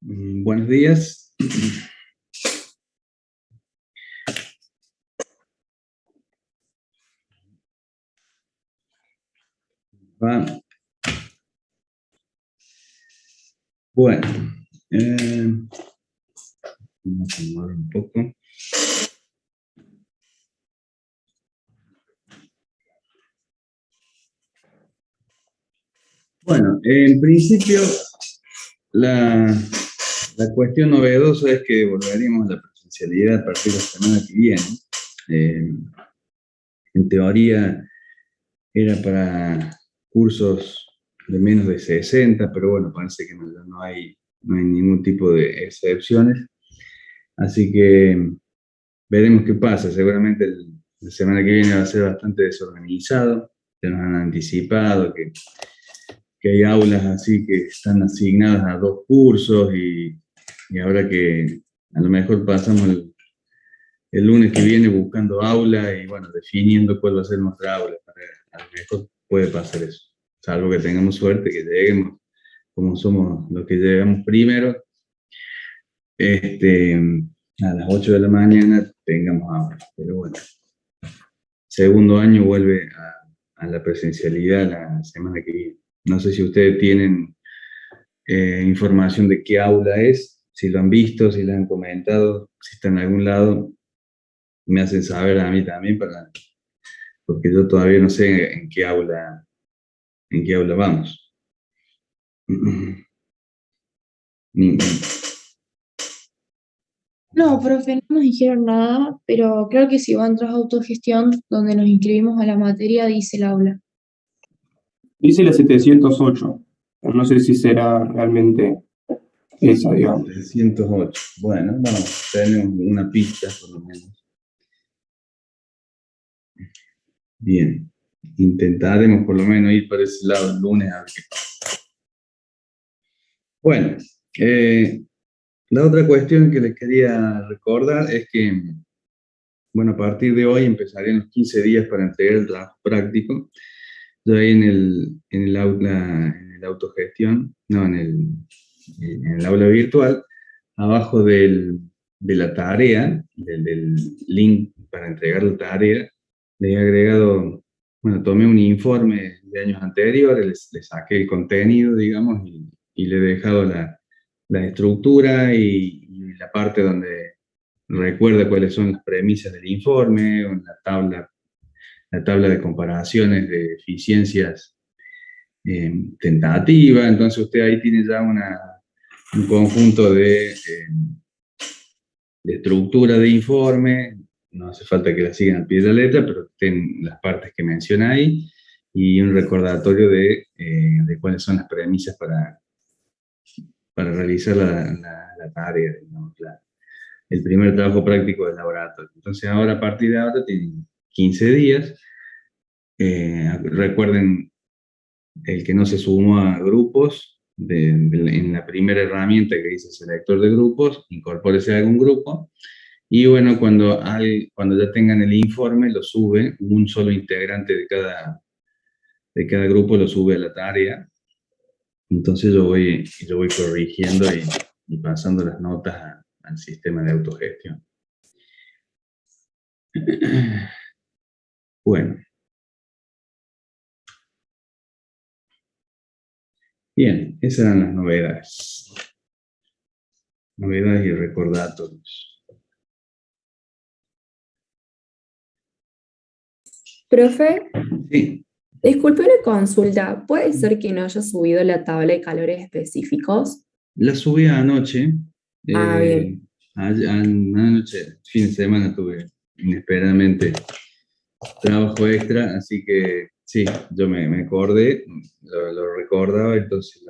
Buenos días. Va. Bueno, vamos a mover un poco. Bueno, en principio, la cuestión novedosa es que volveríamos a la presencialidad a partir de la semana que viene. Eh, en teoría era para cursos de menos de 60, pero bueno, parece que no hay ningún tipo de excepciones. Así que veremos qué pasa. Seguramente la semana que viene va a ser bastante desorganizado. Ya nos han anticipado que hay aulas así que están asignadas a dos cursos y ahora que a lo mejor pasamos el lunes que viene buscando aula y bueno, definiendo cuál va a ser nuestra aula. A lo mejor puede pasar eso, salvo que tengamos suerte, que lleguemos, como somos los que llegamos primero, a las 8 de la mañana tengamos aula. Pero bueno, segundo año vuelve a la presencialidad la semana que viene. No sé si ustedes tienen información de qué aula es, si lo han visto, si lo han comentado, si está en algún lado, me hacen saber a mí también, porque yo todavía no sé en qué aula vamos. No, profe, no nos dijeron nada, pero creo que si va a entrar a autogestión, donde nos inscribimos a la materia, dice el aula. Dice la 708, pero no sé si será realmente esa, digamos. 308. Bueno, vamos, tenemos una pista por lo menos. Bien, intentaremos por lo menos ir por ese lado el lunes a ver qué pasa. Bueno, la otra cuestión que les quería recordar es que, bueno, a partir de hoy empezarían los 15 días para entregar el trabajo práctico. Yo ahí en el aula, en el autogestión, no, en el aula virtual, abajo de la tarea, del link para entregar la tarea, le he agregado, bueno, tomé un informe de años anteriores, le saqué el contenido, digamos, y le he dejado la estructura y la parte donde recuerda cuáles son las premisas del informe, o la tabla de comparaciones de eficiencias tentativa. Entonces usted ahí tiene ya un conjunto de estructura de informe. No hace falta que la sigan al pie de la letra, pero ten las partes que menciona ahí y un recordatorio de cuáles son las premisas para realizar la tarea, digamos, el primer trabajo práctico del laboratorio. Entonces ahora, a partir de ahora, tienen 15 días. Recuerden, el que no se sumó a grupos, en la primera herramienta que dice selector de grupos, incorpórese a algún grupo. Y bueno, cuando ya tengan el informe, lo sube, un solo integrante de cada grupo lo sube a la tarea. Entonces yo voy corrigiendo y pasando las notas al sistema de autogestión. Bueno, bien, esas eran las novedades. Novedades y recordatorios. Profe, Sí, disculpe una consulta. ¿Puede ser que no haya subido la tabla de calores específicos? la subí anoche. Ah, eh, bien. Anoche, fin de semana, tuve inesperadamente trabajo extra, así que sí, yo me acordé, lo recordaba, entonces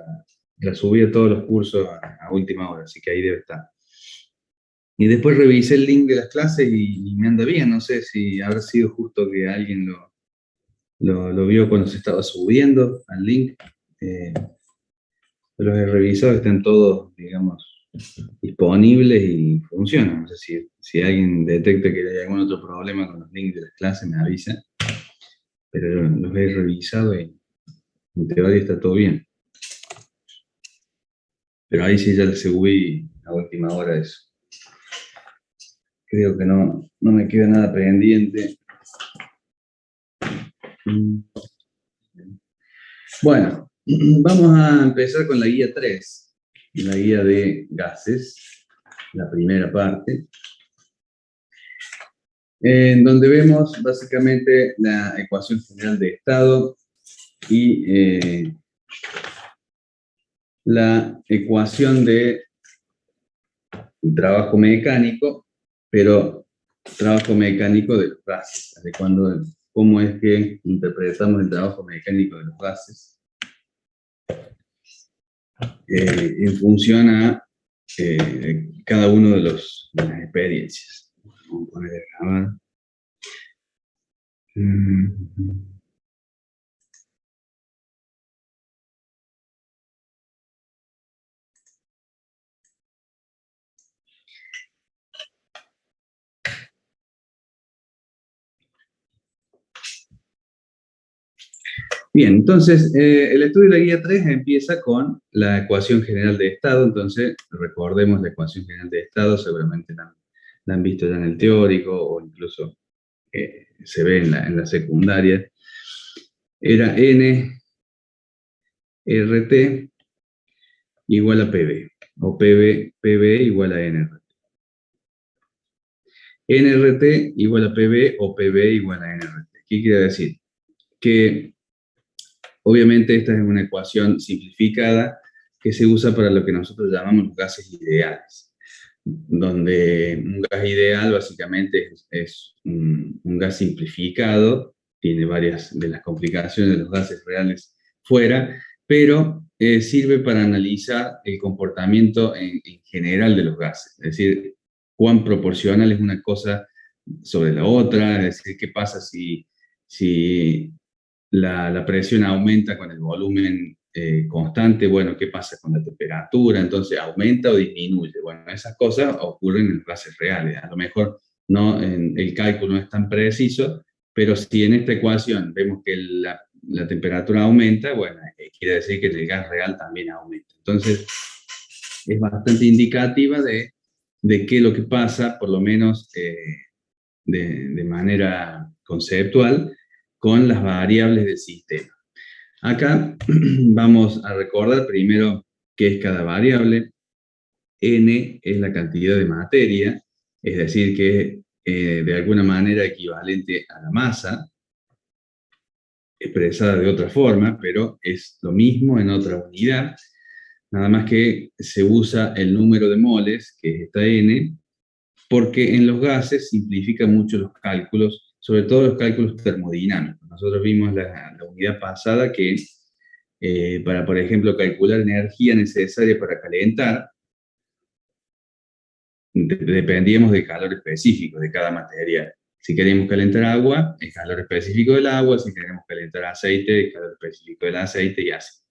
la subí a todos los cursos a última hora, así que ahí debe estar. Y después revisé el link de las clases y me anda bien, no sé si habrá sido justo que alguien lo vio cuando se estaba subiendo al link. Eh, los he revisado, están todos, digamos, disponibles y funcionan. No sé si alguien detecta que hay algún otro problema con los links de las clases, me avisa, pero yo los he revisado y en teoría está todo bien. Pero ahí sí ya le subí a última hora eso. Creo que no me queda nada pendiente. Bueno, vamos a empezar con la guía 3, la guía de gases, la primera parte, en donde vemos básicamente la ecuación general de estado y la ecuación de trabajo mecánico, pero trabajo mecánico de los gases, cómo es que interpretamos el trabajo mecánico de los gases en función a cada uno de las experiencias. Vamos a poner a grabar. Bien, entonces el estudio de la guía 3 empieza con la ecuación general de estado. Entonces recordemos la ecuación general de estado, seguramente la han visto ya en el teórico o incluso se ve en la secundaria. Era NRT igual a PB, o PB igual a NRT. NRT igual a PB o PB igual a NRT. ¿Qué quiere decir? Que obviamente esta es una ecuación simplificada que se usa para lo que nosotros llamamos los gases ideales, donde un gas ideal básicamente es un gas simplificado, tiene varias de las complicaciones de los gases reales fuera, pero sirve para analizar el comportamiento en general de los gases, es decir, cuán proporcional es una cosa sobre la otra, es decir, qué pasa si la presión aumenta con el volumen constante, bueno, ¿qué pasa con la temperatura? Entonces, ¿aumenta o disminuye? Bueno, esas cosas ocurren en los gases reales. A lo mejor el cálculo no es tan preciso, pero si en esta ecuación vemos que la temperatura aumenta, bueno, quiere decir que el gas real también aumenta. Entonces, es bastante indicativa de qué es lo que pasa, por lo menos de manera conceptual, con las variables del sistema. Acá vamos a recordar primero qué es cada variable. N es la cantidad de materia, es decir, que es de alguna manera equivalente a la masa, expresada de otra forma, pero es lo mismo en otra unidad, nada más que se usa el número de moles, que es esta N, porque en los gases simplifica mucho los cálculos, sobre todo los cálculos termodinámicos. Nosotros vimos la unidad pasada que para, por ejemplo, calcular energía necesaria para calentar, dependíamos del calor específico de cada material. Si queremos calentar agua, el calor específico del agua; si queremos calentar aceite, el calor específico del aceite, y así.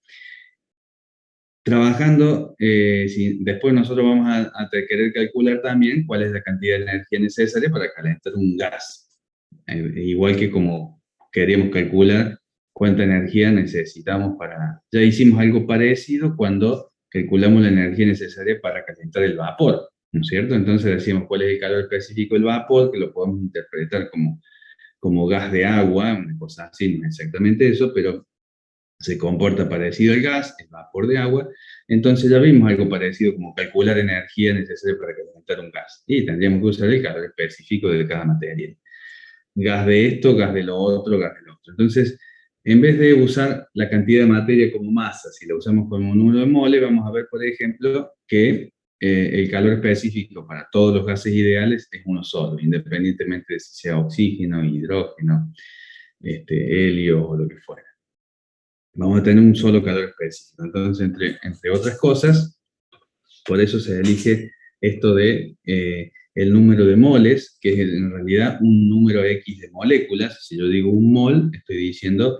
Trabajando, después nosotros vamos a querer calcular también cuál es la cantidad de energía necesaria para calentar un gas. Igual que como queríamos calcular cuánta energía necesitamos Ya hicimos algo parecido cuando calculamos la energía necesaria para calentar el vapor, ¿no es cierto? Entonces decimos cuál es el calor específico del vapor, que lo podemos interpretar como gas de agua, una cosa así, no es exactamente eso, pero se comporta parecido al gas, el vapor de agua. Entonces ya vimos algo parecido como calcular energía necesaria para calentar un gas. Y tendríamos que usar el calor específico de cada material. Gas de esto, gas de lo otro, gas de lo otro. Entonces, en vez de usar la cantidad de materia como masa, si la usamos como número de mole, vamos a ver, por ejemplo, que el calor específico para todos los gases ideales es uno solo, independientemente de si sea oxígeno, hidrógeno, helio o lo que fuera. Vamos a tener un solo calor específico. Entonces, entre otras cosas, por eso se elige esto de el número de moles, que es en realidad un número X de moléculas. Si yo digo un mol, estoy diciendo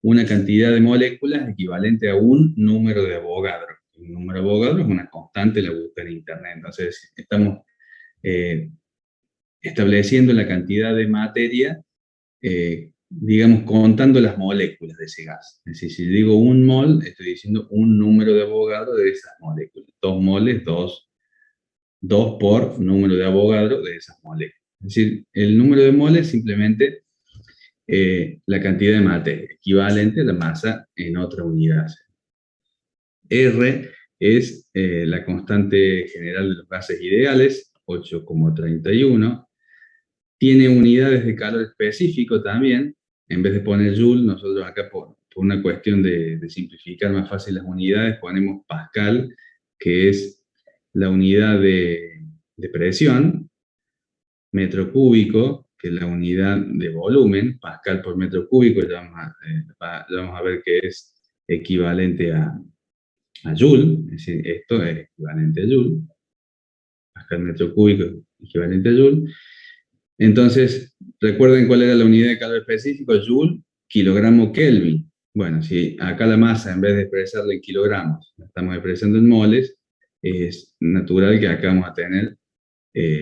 una cantidad de moléculas equivalente a un número de Avogadro. Un número de Avogadro es una constante, la busca en Internet. Entonces, estamos estableciendo la cantidad de materia digamos, contando las moléculas de ese gas. Es decir, si digo un mol, estoy diciendo un número de Avogadro de esas moléculas. 2 moles, 2 por número de Avogadro de esas moléculas. Es decir, el número de moles es simplemente la cantidad de materia, equivalente a la masa en otra unidad. R es la constante general de los gases ideales, 8,31. Tiene unidades de calor específico también. En vez de poner Joule, nosotros acá por una cuestión de simplificar más fácil las unidades, ponemos Pascal, que es la unidad de presión, metro cúbico, que es la unidad de volumen, Pascal por metro cúbico, ya vamos a ver que es equivalente a Joule, es decir, esto es equivalente a Joule, Pascal metro cúbico es equivalente a Joule. Entonces, recuerden cuál era la unidad de calor específico, Joule, kilogramo Kelvin. Bueno, si acá la masa, en vez de expresarla en kilogramos, la estamos expresando en moles, es natural que acá vamos a tener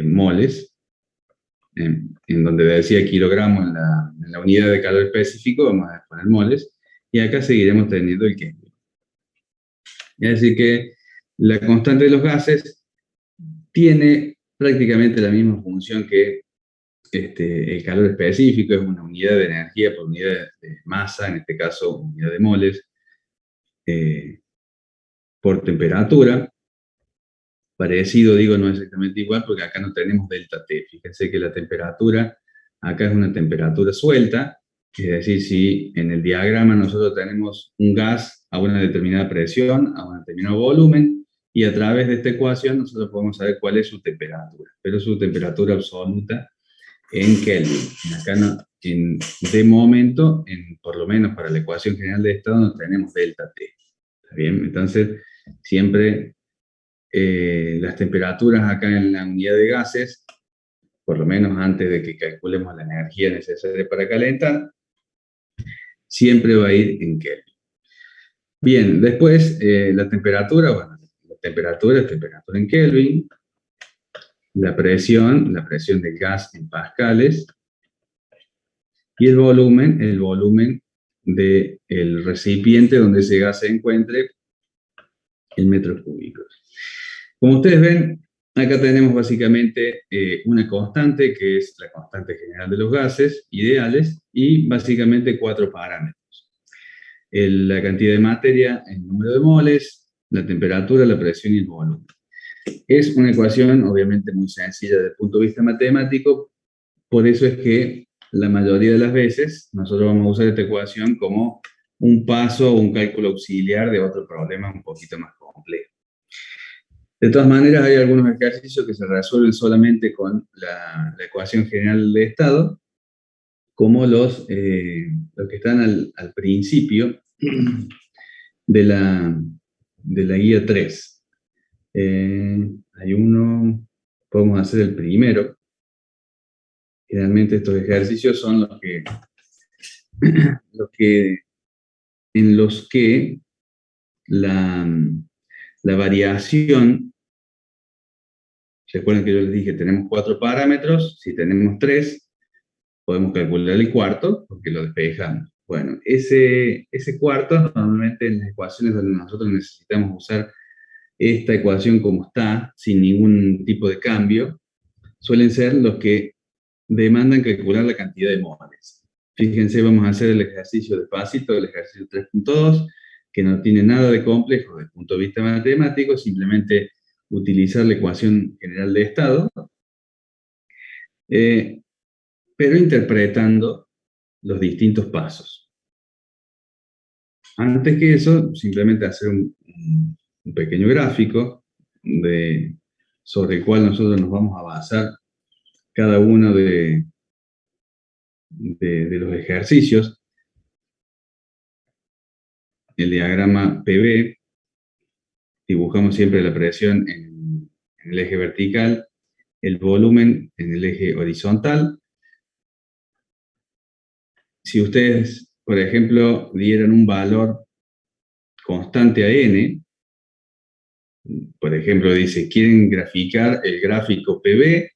moles, en donde decía kilogramo en la unidad de calor específico, vamos a poner moles, y acá seguiremos teniendo el Kelvin. Es decir que la constante de los gases tiene prácticamente la misma función que el calor específico, es una unidad de energía por unidad de masa, en este caso unidad de moles, por temperatura. Parecido, digo, no exactamente igual, porque acá no tenemos delta T. Fíjense que la temperatura, acá es una temperatura suelta, es decir, si en el diagrama nosotros tenemos un gas a una determinada presión, a un determinado volumen, y a través de esta ecuación nosotros podemos saber cuál es su temperatura, pero su temperatura absoluta en Kelvin. Acá no, de momento, por lo menos para la ecuación general de estado, no tenemos delta T. ¿Está bien? Entonces, siempre las temperaturas acá en la unidad de gases, por lo menos antes de que calculemos la energía necesaria para calentar, siempre va a ir en Kelvin. Bien, después la temperatura, bueno, la temperatura es temperatura en Kelvin, la presión del gas en pascales, y el volumen del recipiente donde ese gas se encuentre en metros cúbicos. Como ustedes ven, acá tenemos básicamente una constante, que es la constante general de los gases ideales, y básicamente 4 parámetros. La cantidad de materia, el número de moles, la temperatura, la presión y el volumen. Es una ecuación obviamente muy sencilla desde el punto de vista matemático, por eso es que la mayoría de las veces nosotros vamos a usar esta ecuación como un paso o un cálculo auxiliar de otro problema un poquito más complejo. De todas maneras, hay algunos ejercicios que se resuelven solamente con la ecuación general de estado, como los que están al principio de la guía 3. Hay uno, podemos hacer el primero. Generalmente estos ejercicios son en los que la variación, ¿se acuerdan que yo les dije, tenemos 4 parámetros? Si tenemos 3, podemos calcular el cuarto, porque lo despejamos. Bueno, ese cuarto, normalmente en las ecuaciones donde nosotros necesitamos usar esta ecuación como está, sin ningún tipo de cambio, suelen ser los que demandan calcular la cantidad de moles. Fíjense, vamos a hacer el ejercicio despacito, el ejercicio 3.2, que no tiene nada de complejo desde el punto de vista matemático, simplemente utilizar la ecuación general de estado, pero interpretando los distintos pasos. Antes que eso, simplemente hacer un pequeño gráfico sobre el cual nosotros nos vamos a basar cada uno de los ejercicios. El diagrama PV, dibujamos siempre la presión en el eje vertical, el volumen en el eje horizontal. Si ustedes, por ejemplo, dieran un valor constante a n, por ejemplo, dice, quieren graficar el gráfico PV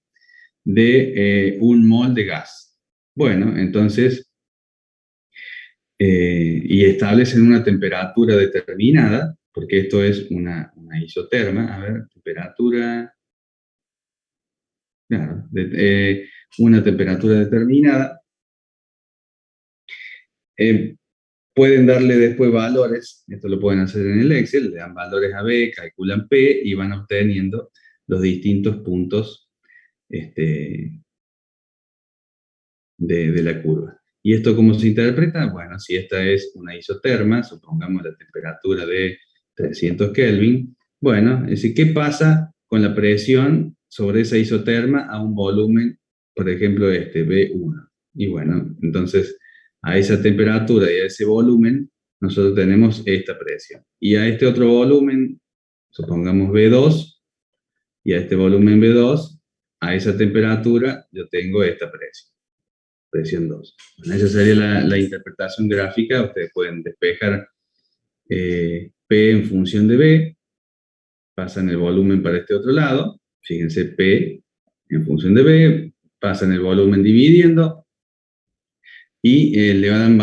de 1 mol de gas. Bueno, entonces y establecen una temperatura determinada, porque esto es una isoterma. A ver, temperatura, claro, una temperatura determinada. Pueden darle después valores, esto lo pueden hacer en el Excel, le dan valores a B, calculan P y van obteniendo los distintos puntos de la curva. ¿Y esto cómo se interpreta? Bueno, si esta es una isoterma, supongamos la temperatura de 300 Kelvin, bueno, es decir, ¿qué pasa con la presión sobre esa isoterma a un volumen, por ejemplo, B1? Y bueno, entonces a esa temperatura y a ese volumen nosotros tenemos esta presión. Y a este otro volumen, supongamos B2, y a este volumen B2, a esa temperatura yo tengo esta presión 2. Bueno, esa sería la interpretación gráfica. Ustedes pueden despejar P en función de B, pasan el volumen para este otro lado, fíjense P en función de B, pasan el volumen dividiendo, y le van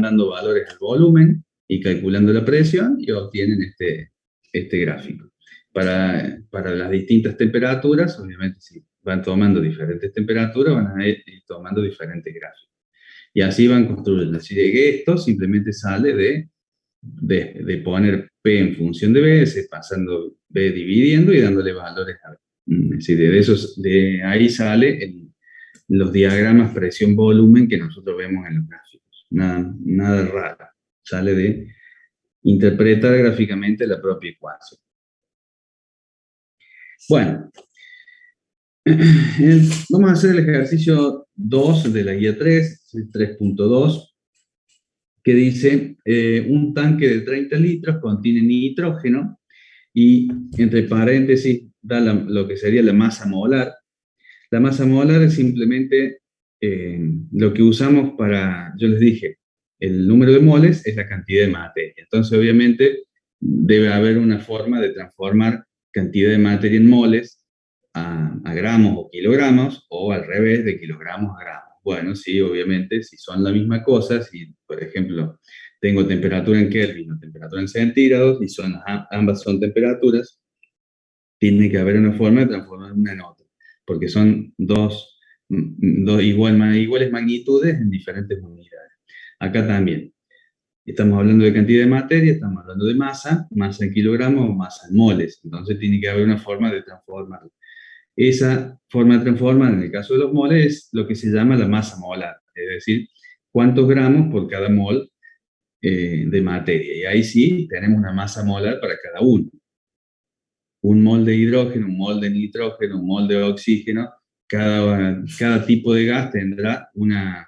dando valores al volumen y calculando la presión y obtienen este gráfico. Para las distintas temperaturas, obviamente si van tomando diferentes temperaturas, van a ir tomando diferentes gráficos. Y así van construyendo. Así que esto simplemente sale de poner P en función de B, pasando B dividiendo y dándole valores a B. Es decir, de ahí sale los diagramas presión-volumen que nosotros vemos en los gráficos. Nada raro. Sale de interpretar gráficamente la propia ecuación. Bueno, vamos a hacer el ejercicio 2 de la guía 3.2, que dice, un tanque de 30 litros contiene nitrógeno y, entre paréntesis, da lo que sería la masa molar. La masa molar es simplemente lo que usamos yo les dije, el número de moles es la cantidad de materia. Entonces, obviamente, debe haber una forma de transformar cantidad de materia en moles a gramos o kilogramos, o al revés, de kilogramos a gramos. Bueno, sí, obviamente, si son la misma cosa, si, por ejemplo, tengo temperatura en Kelvin o temperatura en centígrados, y ambas son temperaturas, tiene que haber una forma de transformar una en otra, porque son dos iguales magnitudes en diferentes unidades. Acá también. Estamos hablando de cantidad de materia, estamos hablando de masa en kilogramos o masa en moles. Entonces tiene que haber una forma de transformarlo. Esa forma de transformar, en el caso de los moles, es lo que se llama la masa molar, es decir, cuántos gramos por cada mol de materia. Y ahí sí tenemos una masa molar para cada uno. Un mol de hidrógeno, un mol de nitrógeno, un mol de oxígeno, cada tipo de gas tendrá una...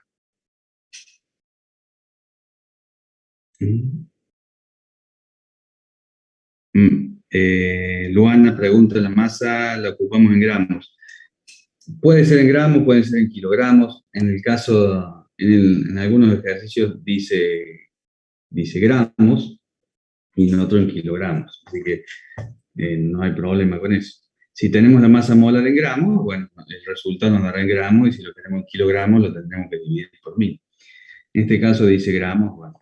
Luana pregunta, ¿la masa la ocupamos en gramos? Puede ser en gramos, puede ser en kilogramos. En el caso, en algunos ejercicios dice gramos y en otros en kilogramos. Así que no hay problema con eso. Si tenemos la masa molar en gramos, bueno, el resultado nos dará en gramos, y si lo queremos en kilogramos, lo tendremos que dividir por 1000. En este caso dice gramos, bueno,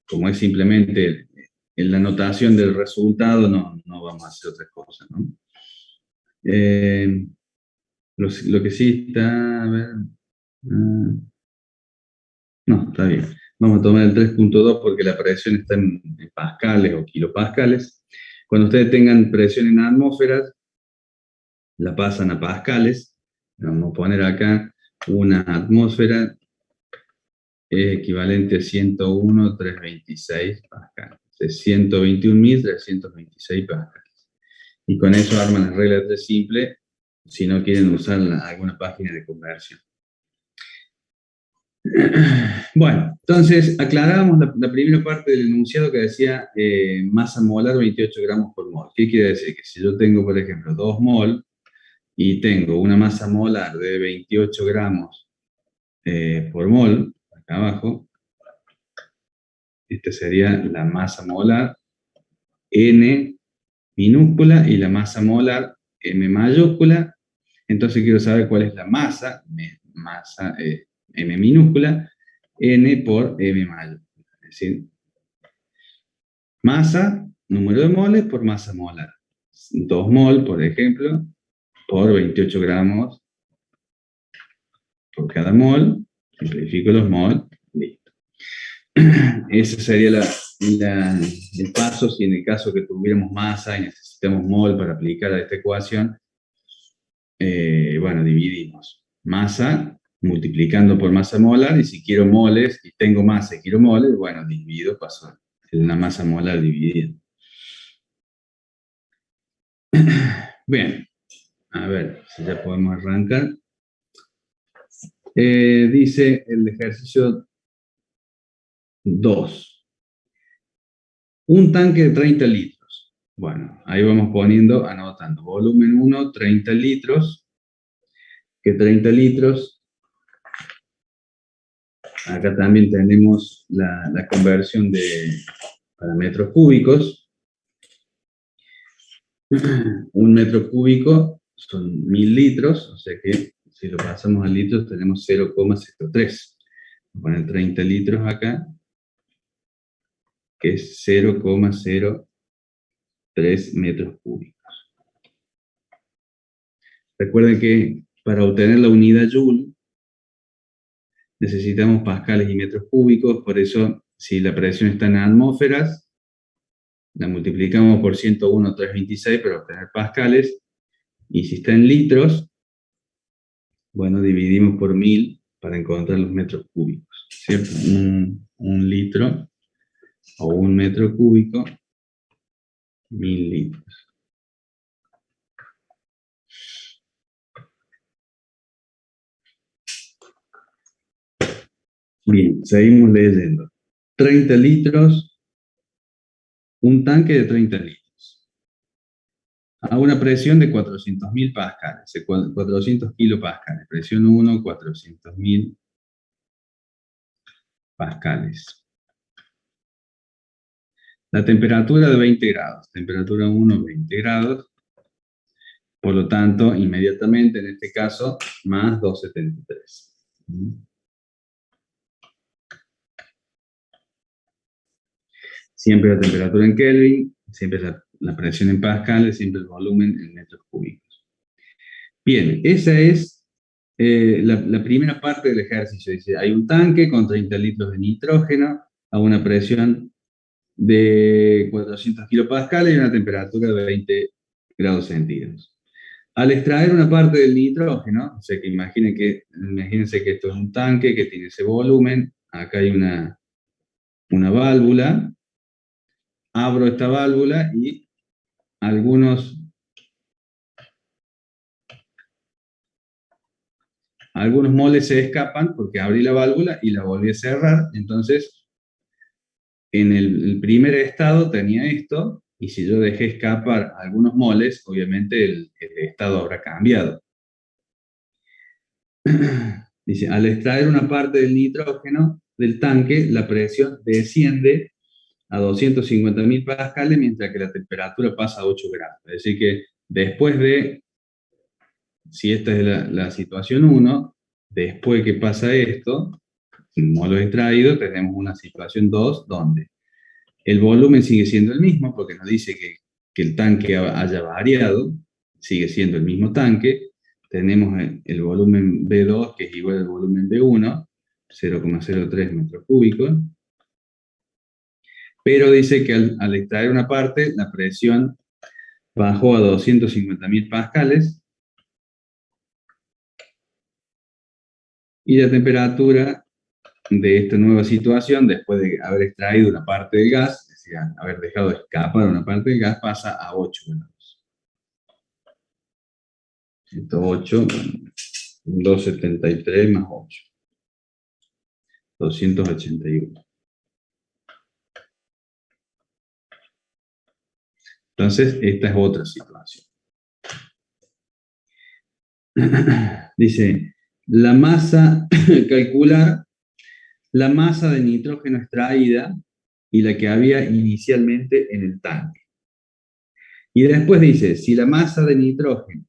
como es simplemente en la notación del resultado, no vamos a hacer otra cosa, ¿no? Lo que sí está, a ver, no, está bien. Vamos a tomar el 3.2 porque la presión está en pascales o kilopascales. Cuando ustedes tengan presión en atmósferas, la pasan a pascales. Vamos a poner acá una atmósfera es equivalente a 101.326 pascales. Es 121.326 pascales. Y con eso arman las reglas de 3 simple, si no quieren usar alguna página de conversión. Bueno, entonces aclaramos la primera parte del enunciado que decía masa molar 28 gramos por mol. ¿Qué quiere decir? Que si yo tengo, por ejemplo, 2 mol y tengo una masa molar de 28 gramos por mol, acá abajo, esta sería la masa molar N minúscula y la masa molar M mayúscula. Entonces quiero saber cuál es la masa M minúscula, N por M mayúscula. Es decir, masa, número de moles por masa molar. 2 mol, por ejemplo, por 28 gramos por cada mol. Simplifico los mol, listo. Ese sería el paso si en el caso que tuviéramos masa y necesitamos mol para aplicar a esta ecuación. Bueno, dividimos masa multiplicando por masa molar, y si quiero moles y tengo masa y quiero moles, bueno, divido, paso en una masa molar dividida. Bien, a ver si ya podemos arrancar. Dice el ejercicio 2. Un tanque de 30 litros. Bueno, ahí vamos poniendo, anotando. Volumen 1, 30 litros. Que 30 litros. Acá también tenemos la conversión para metros cúbicos. 1 metro cúbico son 1000 litros, o sea que si lo pasamos a litros tenemos 0,03. Voy a poner 30 litros acá, que es 0,03 metros cúbicos. Recuerden que para obtener la unidad Joule necesitamos pascales y metros cúbicos, por eso si la presión está en atmósferas, la multiplicamos por 101,326 para obtener pascales, y si está en litros, bueno, dividimos por 1000 para encontrar los metros cúbicos, ¿cierto? Un litro o 1 metro cúbico, 1000 litros. Bien, seguimos leyendo. 30 litros, un tanque de 30 litros. A una presión de 400.000 pascales, 400 kilopascales. Presión 1, 400.000 pascales. La temperatura de 20 grados. Temperatura 1, 20 grados. Por lo tanto, inmediatamente, en este caso, más 273. Siempre la temperatura en Kelvin, siempre la presión en pascales, siempre el volumen en metros cúbicos. Bien, esa es la primera parte del ejercicio. Dice, hay un tanque con 30 litros de nitrógeno a una presión de 400 kilopascales y una temperatura de 20 grados centígrados. Al extraer una parte del nitrógeno, o sea que imagínense que esto es un tanque que tiene ese volumen, acá hay una válvula, abro esta válvula y algunos moles se escapan porque abrí la válvula y la volví a cerrar. Entonces, en el primer estado tenía esto, y si yo dejé escapar algunos moles, obviamente el estado habrá cambiado. Dice, al extraer una parte del nitrógeno del tanque, la presión desciende a 250.000 pascales, mientras que la temperatura pasa a 8 grados. Es decir que después de, si esta es la situación 1, después que pasa esto, molos extraídos, tenemos una situación 2, donde el volumen sigue siendo el mismo, porque nos dice que el tanque haya variado, sigue siendo el mismo tanque. Tenemos el volumen B2, que es igual al volumen B1, 0,03 metros cúbicos. Pero dice que al extraer una parte, la presión bajó a 250.000 pascales. Y la temperatura de esta nueva situación, después de haber extraído una parte del gas, es decir, haber dejado escapar una parte del gas, pasa a 8 grados. 108, 273 más 8. 281. Entonces, esta es otra situación. Dice, la masa, calcular la masa de nitrógeno extraída y la que había inicialmente en el tanque. Y después dice, si la masa de nitrógeno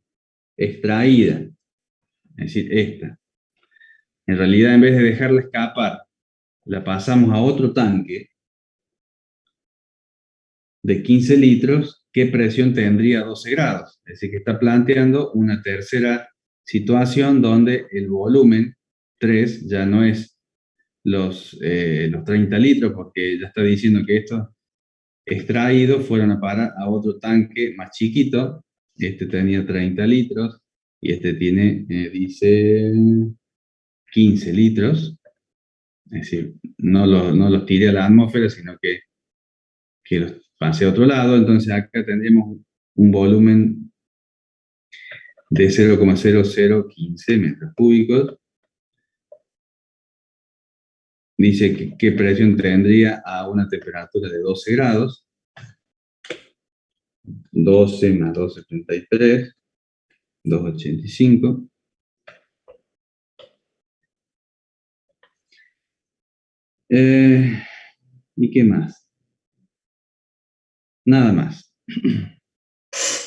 extraída, es decir, esta, en realidad en vez de dejarla escapar, la pasamos a otro tanque de 15 litros, ¿qué presión tendría a 12 grados? Es decir, que está planteando una tercera situación donde el volumen 3 ya no es los 30 litros, porque ya está diciendo que estos extraídos fueron a parar a otro tanque más chiquito. Este tenía 30 litros y este tiene, dice, 15 litros. Es decir, no los tiré a la atmósfera, sino que los pasé a otro lado. Entonces acá tendríamos un volumen de 0,0015 metros cúbicos. Dice que qué presión tendría a una temperatura de 12 grados. 12 más 2,73, 2,85. ¿Y qué más? Nada más.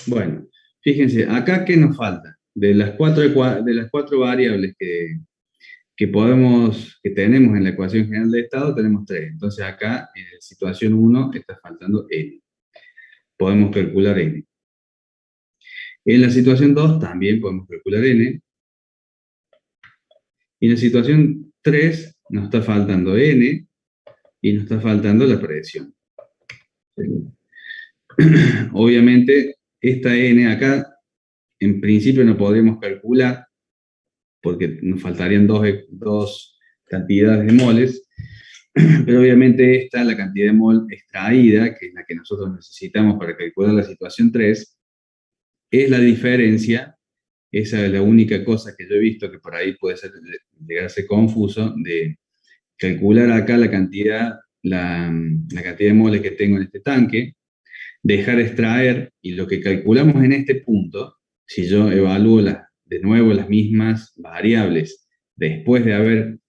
Bueno, fíjense, acá ¿qué nos falta? De las cuatro variables que tenemos en la ecuación general de estado, tenemos tres. Entonces acá, en la situación 1, está faltando n. Podemos calcular n. En la situación 2 también podemos calcular n. Y en la situación 3 nos está faltando n y nos está faltando la presión. Obviamente, esta n acá, en principio no podríamos calcular, porque nos faltarían dos cantidades de moles, pero obviamente esta, la cantidad de mol extraída, que es la que nosotros necesitamos para calcular la situación 3, es la diferencia. Esa es la única cosa que yo he visto que por ahí puede llegar a ser confuso, de calcular acá la cantidad de moles que tengo en este tanque, dejar extraer, y lo que calculamos en este punto, si yo evalúo de nuevo las mismas variables después de haber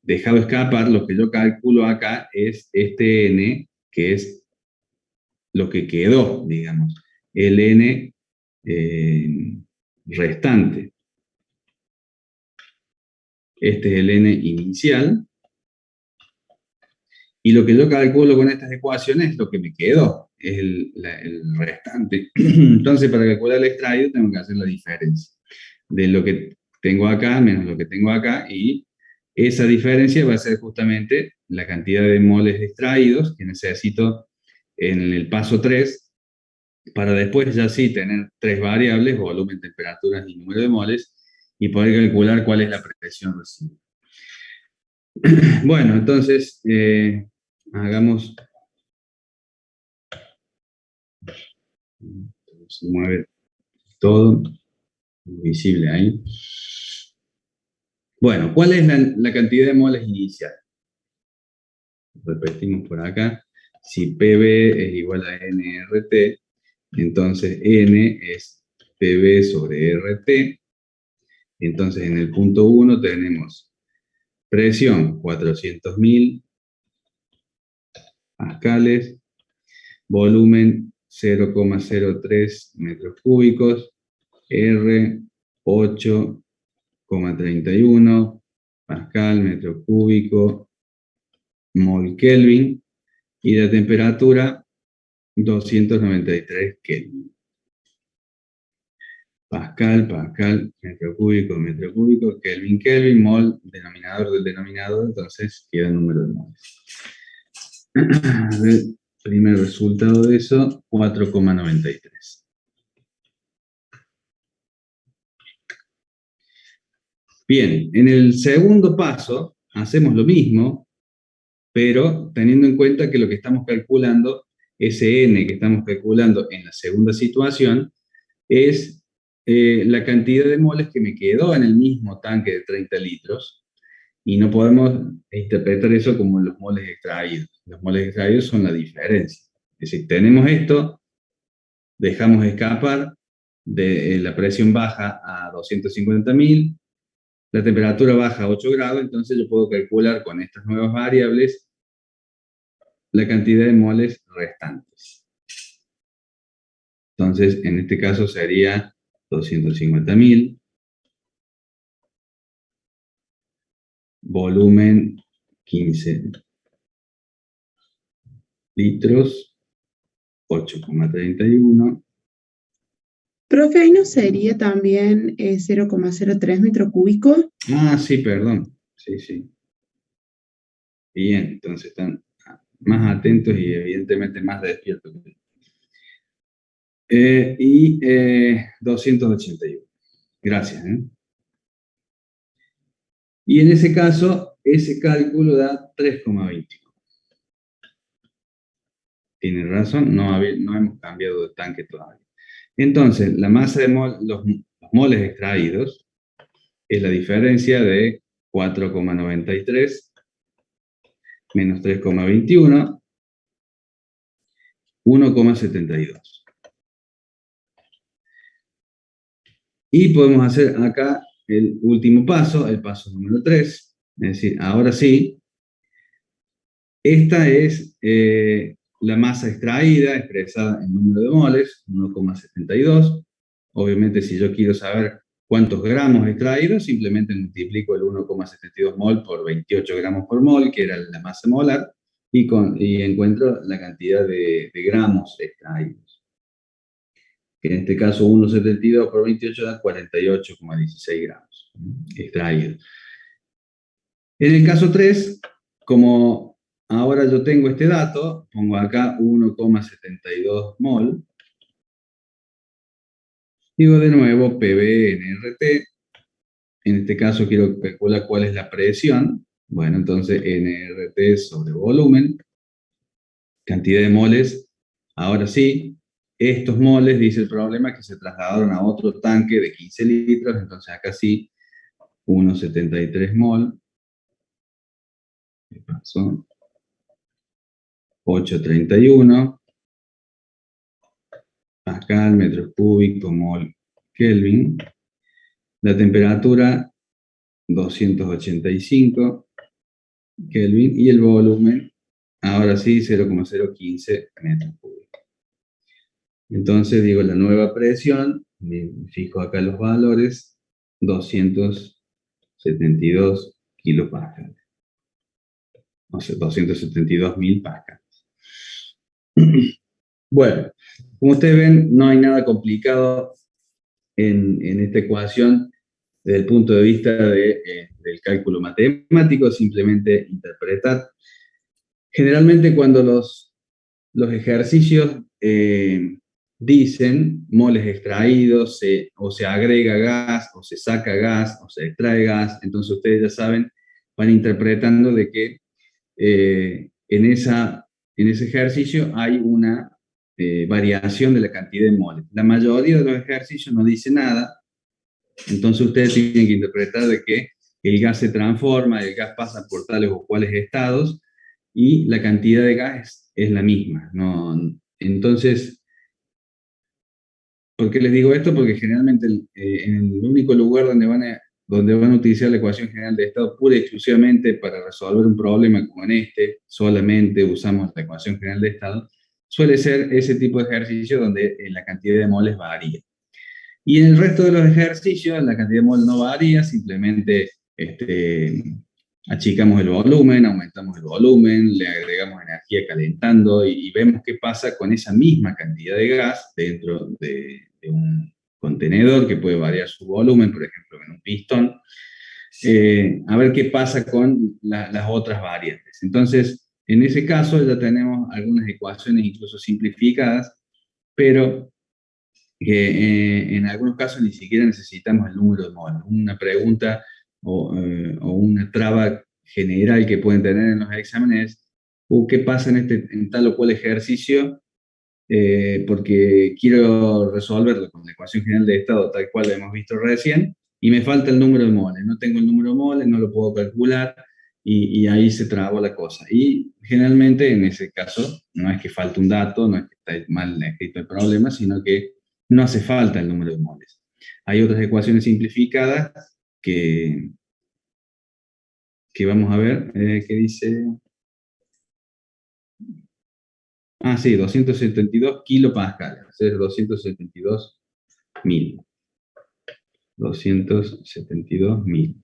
dejado escapar, lo que yo calculo acá es este n, que es lo que quedó, digamos, el n restante. Este es el n inicial. Y lo que yo calculo con estas ecuaciones es lo que me quedó, es el restante. Entonces, para calcular el extraído, tengo que hacer la diferencia de lo que tengo acá menos lo que tengo acá, y esa diferencia va a ser justamente la cantidad de moles extraídos que necesito en el paso 3, para después ya sí tener tres variables: volumen, temperaturas y número de moles, y poder calcular cuál es la presión recibida. Bueno, entonces, hagamos, se mueve todo, visible ahí. Bueno, ¿cuál es la cantidad de moles inicial? Repetimos por acá. Si PB es igual a nRT, entonces N es PB sobre RT. Entonces en el punto 1 tenemos presión 400.000 pascales, volumen 0,03 metros cúbicos, R 8,31 pascal metro cúbico mol Kelvin, y la temperatura 293 Kelvin. Pascal, metro cúbico, Kelvin, Kelvin, mol, denominador del denominador, entonces queda el número de moles. El primer resultado de eso, 4,93. Bien, en el segundo paso hacemos lo mismo, pero teniendo en cuenta que lo que estamos calculando, ese n que estamos calculando en la segunda situación, es la cantidad de moles que me quedó en el mismo tanque de 30 litros, y no podemos interpretar eso como los moles extraídos. Los moles extraídos son la diferencia. Es decir, tenemos esto, dejamos escapar, la presión baja a 250.000, la temperatura baja a 8 grados, entonces yo puedo calcular con estas nuevas variables la cantidad de moles restantes. Entonces, en este caso sería 250.000 volumen 15 litros, 8,31. Profe, ¿ahí no sería también 0,03 metro cúbico? Ah, sí, perdón. Sí, sí. Bien, entonces están más atentos y evidentemente más despiertos. Y 281. Gracias. Y en ese caso, ese cálculo da 3,21. Tiene razón, no hemos cambiado de tanque todavía. Entonces, la masa de los moles extraídos es la diferencia de 4,93 menos 3,21, 1,72. Y podemos hacer acá el último paso, el paso número 3. Es decir, ahora sí, esta es la masa extraída, expresada en número de moles, 1,72. Obviamente, si yo quiero saber cuántos gramos extraídos, simplemente multiplico el 1,72 mol por 28 gramos por mol, que era la masa molar, y encuentro la cantidad de gramos extraídos. Que en este caso 1,72 por 28 da 48,16 gramos extraídos. En el caso 3, como ahora yo tengo este dato, pongo acá 1,72 mol. Digo de nuevo PV en RT. En este caso quiero calcular cuál es la presión. Bueno, entonces NRT sobre volumen. Cantidad de moles. Ahora sí, estos moles, dice el problema, que se trasladaron a otro tanque de 15 litros. Entonces acá sí, 1,73 mol. ¿Qué pasó? 8,31 pascal, metros cúbicos, mol, Kelvin. La temperatura, 285 Kelvin. Y el volumen, ahora sí, 0,015 metros cúbicos. Entonces digo la nueva presión, me fijo acá los valores, 272 kilopascales. O sea, 272.000 pascales. Bueno, como ustedes ven, no hay nada complicado en esta ecuación desde el punto de vista del cálculo matemático, simplemente interpretar. Generalmente cuando los ejercicios dicen moles extraídos, o se agrega gas, o se saca gas, o se extrae gas, entonces ustedes ya saben, van interpretando de que en ese ejercicio hay una variación de la cantidad de moles. La mayoría de los ejercicios no dice nada, entonces ustedes tienen que interpretar de que el gas se transforma, el gas pasa por tales o cuales estados, y la cantidad de gas es la misma. ¿No? Entonces, ¿por qué les digo esto? Porque generalmente en el único lugar donde van a utilizar la ecuación general de estado pura y exclusivamente para resolver un problema como en este, solamente usamos la ecuación general de estado, suele ser ese tipo de ejercicio donde la cantidad de moles varía. Y en el resto de los ejercicios la cantidad de mol no varía, simplemente achicamos el volumen, aumentamos el volumen, le agregamos energía calentando y vemos qué pasa con esa misma cantidad de gas dentro de un contenedor que puede variar su volumen, por ejemplo en un pistón, a ver qué pasa con las otras variantes. Entonces, en ese caso ya tenemos algunas ecuaciones incluso simplificadas, pero que en algunos casos ni siquiera necesitamos el número de moles. Una pregunta o una traba general que pueden tener en los exámenes es, ¿qué pasa en tal o cual ejercicio? Porque quiero resolverlo con la ecuación general de estado tal cual la hemos visto recién, y me falta el número de moles. No tengo el número de moles, no lo puedo calcular, y ahí se trabó la cosa. Y generalmente en ese caso no es que falte un dato, no es que está mal escrito el problema, sino que no hace falta el número de moles. Hay otras ecuaciones simplificadas que vamos a ver, que dice... Ah, sí, 272 kilopascales, o sea, 272.000. 272.000.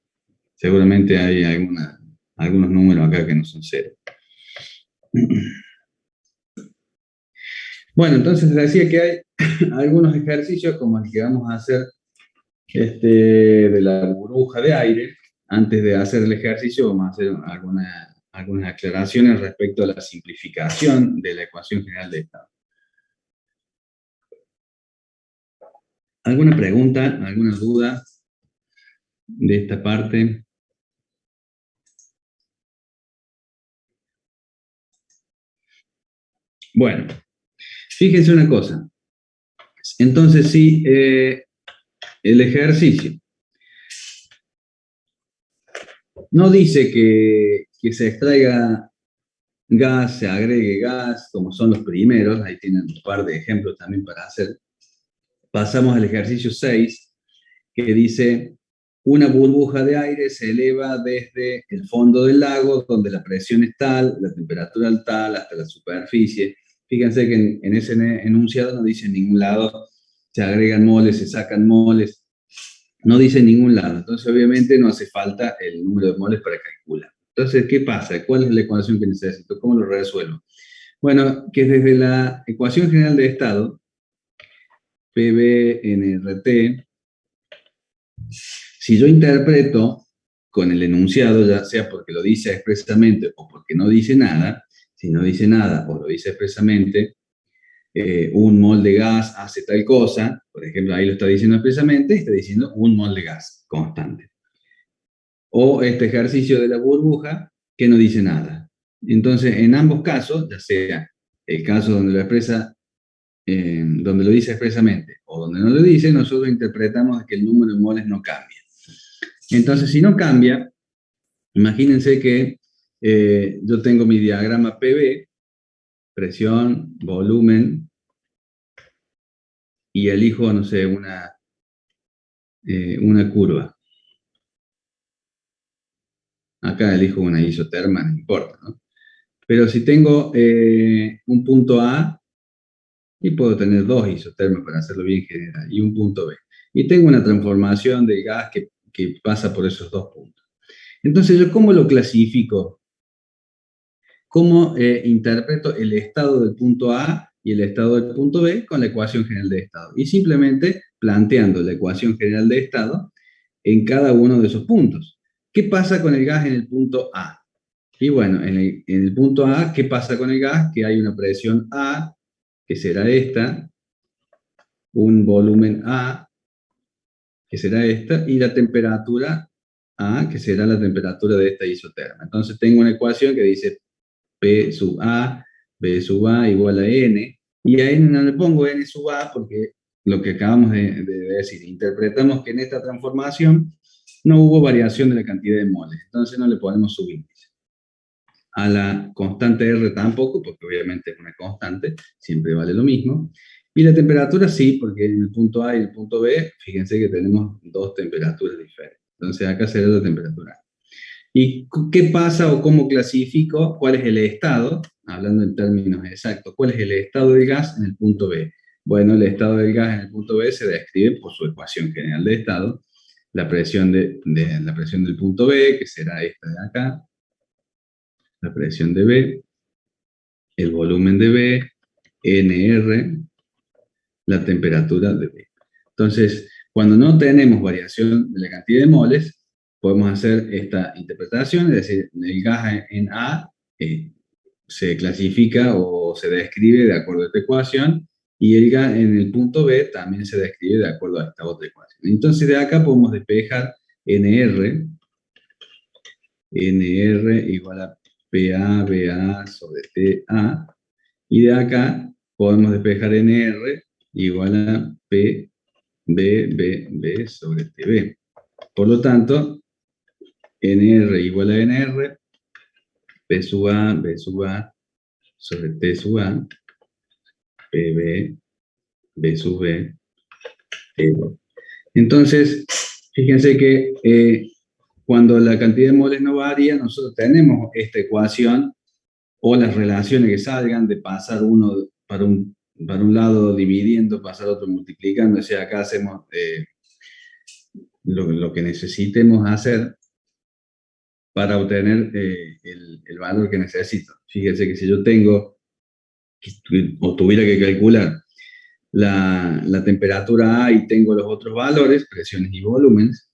Seguramente hay algunos números acá que no son cero. Bueno, entonces decía que hay algunos ejercicios como el que vamos a hacer de la burbuja de aire. Antes de hacer el ejercicio vamos a hacer algunas aclaraciones respecto a la simplificación de la ecuación general de estado. ¿Alguna pregunta, alguna duda de esta parte? Bueno, fíjense una cosa. Entonces, si el ejercicio no dice que se extraiga gas, se agregue gas, como son los primeros, ahí tienen un par de ejemplos también para hacer. Pasamos al ejercicio 6, que dice, una burbuja de aire se eleva desde el fondo del lago, donde la presión es tal, la temperatura es tal, hasta la superficie. Fíjense que en ese enunciado no dice en ningún lado, se agregan moles, se sacan moles, no dice en ningún lado. Entonces, obviamente, no hace falta el número de moles para calcular. Entonces, ¿qué pasa? ¿Cuál es la ecuación que necesito? ¿Cómo lo resuelvo? Bueno, que desde la ecuación general de estado, PV-NRT, si yo interpreto con el enunciado, ya sea porque lo dice expresamente o porque no dice nada, si no dice nada o lo dice expresamente, un mol de gas hace tal cosa, por ejemplo, ahí lo está diciendo expresamente, está diciendo un mol de gas constante. O este ejercicio de la burbuja que no dice nada. Entonces, en ambos casos, ya sea el caso donde lo expresa, donde lo dice expresamente o donde no lo dice, nosotros interpretamos que el número de moles no cambia. Entonces, si no cambia, imagínense que yo tengo mi diagrama PV, presión, volumen, y elijo, no sé, una curva. Acá elijo una isoterma, no importa, ¿no? Pero si tengo un punto A, y puedo tener dos isotermas para hacerlo bien general, y un punto B. Y tengo una transformación de gas que pasa por esos dos puntos. Entonces, ¿yo cómo lo clasifico? ¿Cómo interpreto el estado del punto A y el estado del punto B con la ecuación general de estado? Y simplemente planteando la ecuación general de estado en cada uno de esos puntos. ¿Qué pasa con el gas en el punto A? Y bueno, en el punto A, ¿qué pasa con el gas? Que hay una presión A, que será esta, un volumen A, que será esta, y la temperatura A, que será la temperatura de esta isoterma. Entonces tengo una ecuación que dice P sub A, B sub A igual a N, y a N no le pongo N sub A porque lo que acabamos de decir, interpretamos que en esta transformación no hubo variación de la cantidad de moles, entonces no le ponemos subíndice. A la constante R tampoco, porque obviamente es una constante, siempre vale lo mismo. Y la temperatura sí, porque en el punto A y el punto B, fíjense que tenemos dos temperaturas diferentes. Entonces acá será la temperatura. ¿Y qué pasa o cómo clasifico? ¿Cuál es el estado? Hablando en términos exactos, ¿cuál es el estado del gas en el punto B? Bueno, el estado del gas en el punto B se describe por su ecuación general de estado, la presión la presión del punto B, que será esta de acá, la presión de B, el volumen de B, NR, la temperatura de B. Entonces, cuando no tenemos variación de la cantidad de moles, podemos hacer esta interpretación, es decir, el gas en A se clasifica o se describe de acuerdo a esta ecuación, y el gas en el punto B también se describe de acuerdo a esta otra ecuación. Entonces, de acá podemos despejar NR igual a PA sobre TA, y de acá podemos despejar NR igual a PB sobre TB. Por lo tanto, NR igual a NR, B sub A sobre T sub A, PB, B sub B, TB. Entonces, fíjense que cuando la cantidad de moles no varía, nosotros tenemos esta ecuación o las relaciones que salgan de pasar uno para un lado dividiendo, pasar otro multiplicando. O sea, acá hacemos lo que necesitemos hacer para obtener el valor que necesito. Fíjense que si yo tengo, o tuviera que calcular la temperatura A y tengo los otros valores, presiones y volúmenes,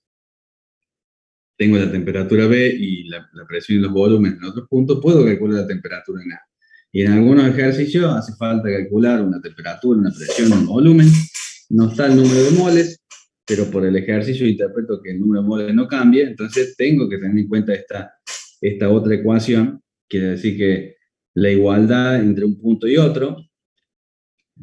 tengo la temperatura B y la presión y los volúmenes en otros puntos, puedo calcular la temperatura en A. Y en algunos ejercicios hace falta calcular una temperatura, una presión, un volumen. No está el número de moles, pero por el ejercicio interpreto que el número de moles no cambia, entonces tengo que tener en cuenta esta otra ecuación. Quiere decir que la igualdad entre un punto y otro,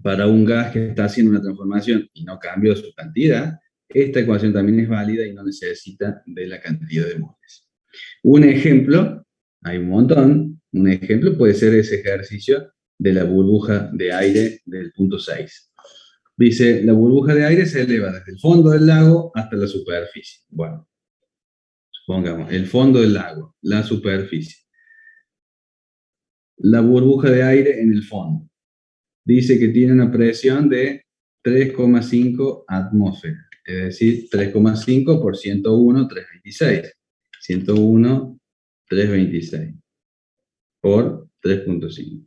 para un gas que está haciendo una transformación y no cambió su cantidad, esta ecuación también es válida y no necesita de la cantidad de moles. Un ejemplo, hay un montón, un ejemplo puede ser ese ejercicio de la burbuja de aire del punto 6. Dice, la burbuja de aire se eleva desde el fondo del lago hasta la superficie. Bueno, supongamos, el fondo del lago, la superficie. La burbuja de aire en el fondo. Dice que tiene una presión de 3,5 atmósferas, es decir, 3,5 por 101, 326. 101, 326 por 3,5.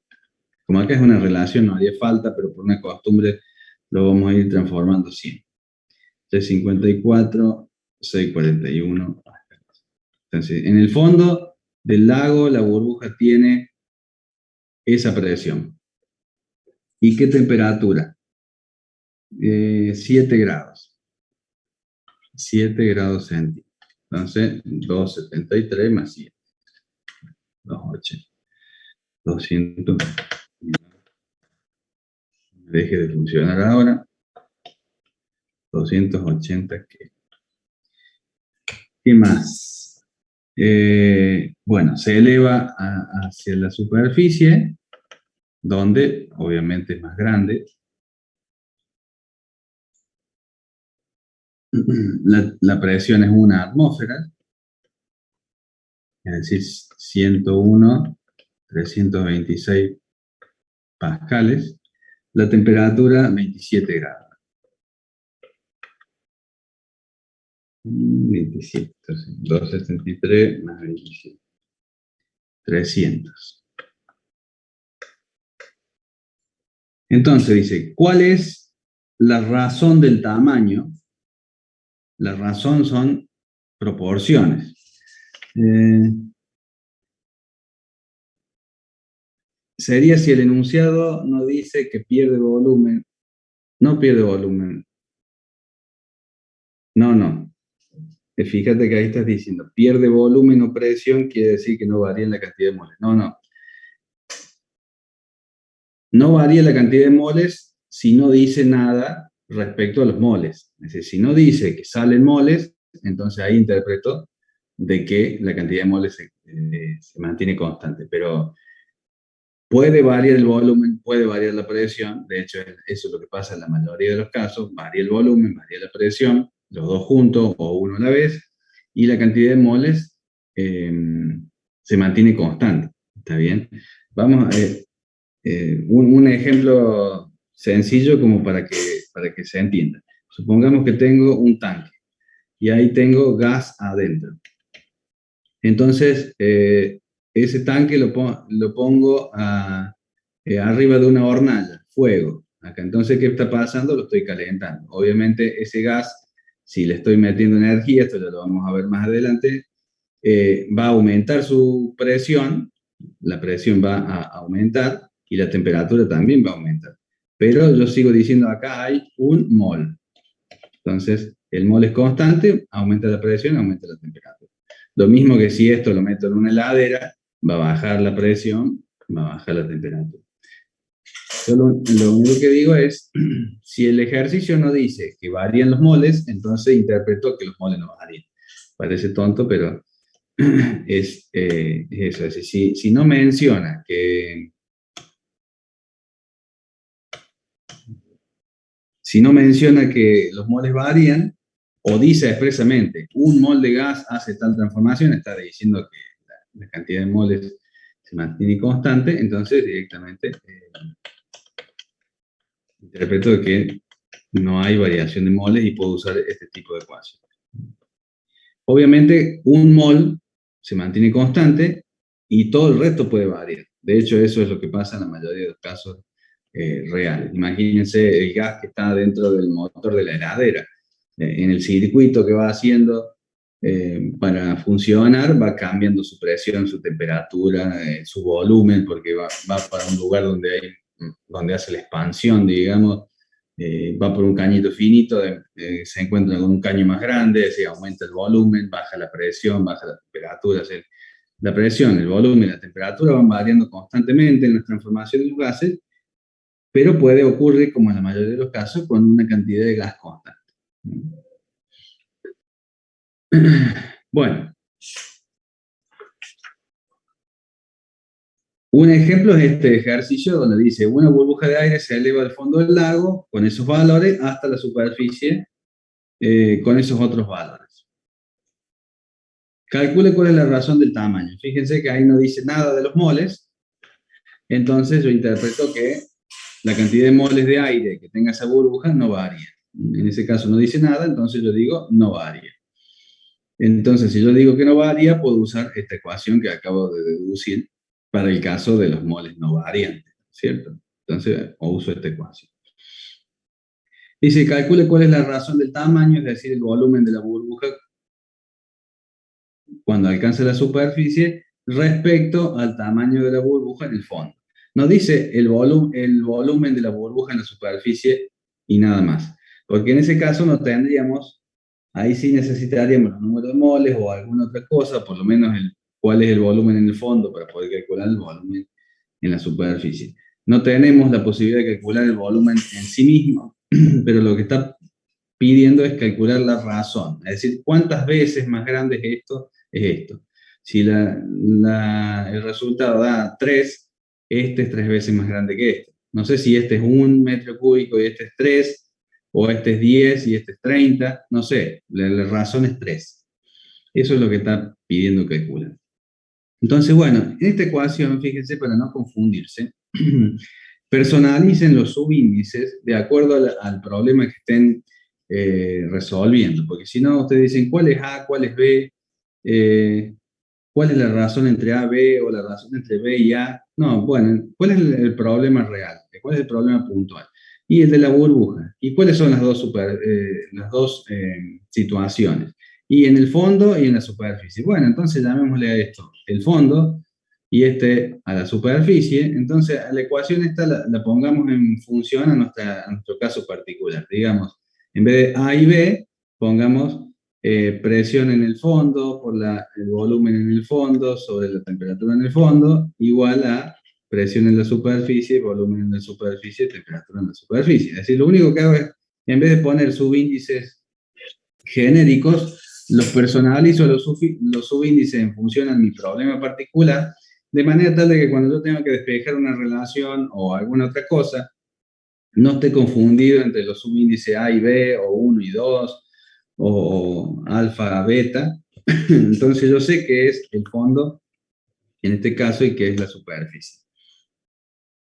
Como acá es una relación, no haría falta, pero por una costumbre lo vamos a ir transformando siempre. 354, 641. Entonces, en el fondo del lago, la burbuja tiene esa presión. ¿Y qué temperatura? 7 grados. 7 grados centígrados. Entonces, 273 más 7. 280. 200. Deje de funcionar ahora. 280. ¿Qué más? Bueno, se eleva hacia la superficie, donde obviamente es más grande. La presión es 1 atmósfera, es decir, 101, 326 pascales. La temperatura, 27 grados. 27, 273 más 27. 300. Entonces dice, ¿cuál es la razón del tamaño? La razón son proporciones. Sería si el enunciado no dice que pierde volumen. No pierde volumen. No. Fíjate que ahí estás diciendo, pierde volumen o presión, quiere decir que no varía en la cantidad de moles. No. No varía la cantidad de moles si no dice nada respecto a los moles. Es decir, si no dice que salen moles, entonces ahí interpreto de que la cantidad de moles se mantiene constante. Pero puede variar el volumen, puede variar la presión. De hecho, eso es lo que pasa en la mayoría de los casos. Varía el volumen, varía la presión, los dos juntos o uno a la vez. Y la cantidad de moles se mantiene constante. ¿Está bien? Vamos a ver. Un ejemplo sencillo como para que se entienda. Supongamos que tengo un tanque y ahí tengo gas adentro. Entonces, ese tanque lo pongo arriba de una hornalla, fuego. Acá, entonces, ¿qué está pasando? Lo estoy calentando. Obviamente, ese gas, si le estoy metiendo energía, esto ya lo vamos a ver más adelante, va a aumentar su presión, la presión va a aumentar, y la temperatura también va a aumentar. Pero yo sigo diciendo acá hay un mol. Entonces, el mol es constante, aumenta la presión, aumenta la temperatura. Lo mismo que si esto lo meto en una heladera, va a bajar la presión, va a bajar la temperatura. Yo lo único que digo es, si el ejercicio no dice que varían los moles, entonces interpreto que los moles no varían. Parece tonto, pero es eso. Es decir, si no menciona que... Si no menciona que los moles varían, o dice expresamente, un mol de gas hace tal transformación, está diciendo que la cantidad de moles se mantiene constante, entonces directamente interpreto que no hay variación de moles y puedo usar este tipo de ecuación. Obviamente, un mol se mantiene constante y todo el resto puede variar. De hecho, eso es lo que pasa en la mayoría de los casos reales. Imagínense el gas que está dentro del motor de la heladera. En el circuito que va haciendo para funcionar, va cambiando su presión, su temperatura, su volumen, porque va para un lugar donde hace la expansión, digamos, va por un cañito finito, se encuentra con un caño más grande, se aumenta el volumen, baja la presión, baja la temperatura. La presión, el volumen y la temperatura van variando constantemente en la transformación de los gases, pero puede ocurrir, como en la mayoría de los casos, con una cantidad de gas constante. Bueno, un ejemplo es este ejercicio donde dice, una burbuja de aire se eleva al fondo del lago con esos valores hasta la superficie con esos otros valores. Calcule cuál es la razón del tamaño. Fíjense que ahí no dice nada de los moles, entonces yo interpreto que la cantidad de moles de aire que tenga esa burbuja no varía. En ese caso no dice nada, entonces yo digo no varía. Entonces, si yo digo que no varía, puedo usar esta ecuación que acabo de deducir para el caso de los moles no variantes, ¿cierto? Entonces, uso esta ecuación. Dice, calcule cuál es la razón del tamaño, es decir, el volumen de la burbuja cuando alcance la superficie respecto al tamaño de la burbuja en el fondo. No dice el volumen de la burbuja en la superficie y nada más, porque en ese caso no tendríamos, ahí sí necesitaríamos los números de moles o alguna otra cosa, por lo menos cuál es el volumen en el fondo para poder calcular el volumen en la superficie. No tenemos la posibilidad de calcular el volumen en sí mismo, pero lo que está pidiendo es calcular la razón, es decir, cuántas veces más grande es esto, es esto. Si el resultado da 3, este es 3 veces más grande que este. No sé si este es 1 metro cúbico y este es 3, o este es 10 y este es 30, no sé, la razón es 3. Eso es lo que está pidiendo calcular. Entonces, bueno, en esta ecuación, fíjense, para no confundirse, personalicen los subíndices de acuerdo al problema que estén resolviendo, porque si no, ustedes dicen cuál es A, cuál es B, cuál es la razón entre A, B o la razón entre B y A. No, bueno, ¿cuál es el problema real? ¿Cuál es el problema puntual? Y el de la burbuja. ¿Y cuáles son las dos situaciones? Y en el fondo y en la superficie. Bueno, entonces llamémosle a esto el fondo y este a la superficie. Entonces, a la ecuación esta la pongamos en función a nuestro caso particular. Digamos, en vez de A y B, pongamos presión en el fondo por el volumen en el fondo sobre la temperatura en el fondo, igual a presión en la superficie, volumen en la superficie, temperatura en la superficie. Es decir, lo único que hago es, en vez de poner subíndices genéricos, los personalizo los subíndices en función a mi problema particular, de manera tal de que cuando yo tenga que despejar una relación o alguna otra cosa, no esté confundido entre los subíndices A y B, o 1 y 2, o alfa, beta. Entonces yo sé qué es el fondo en este caso y qué es la superficie.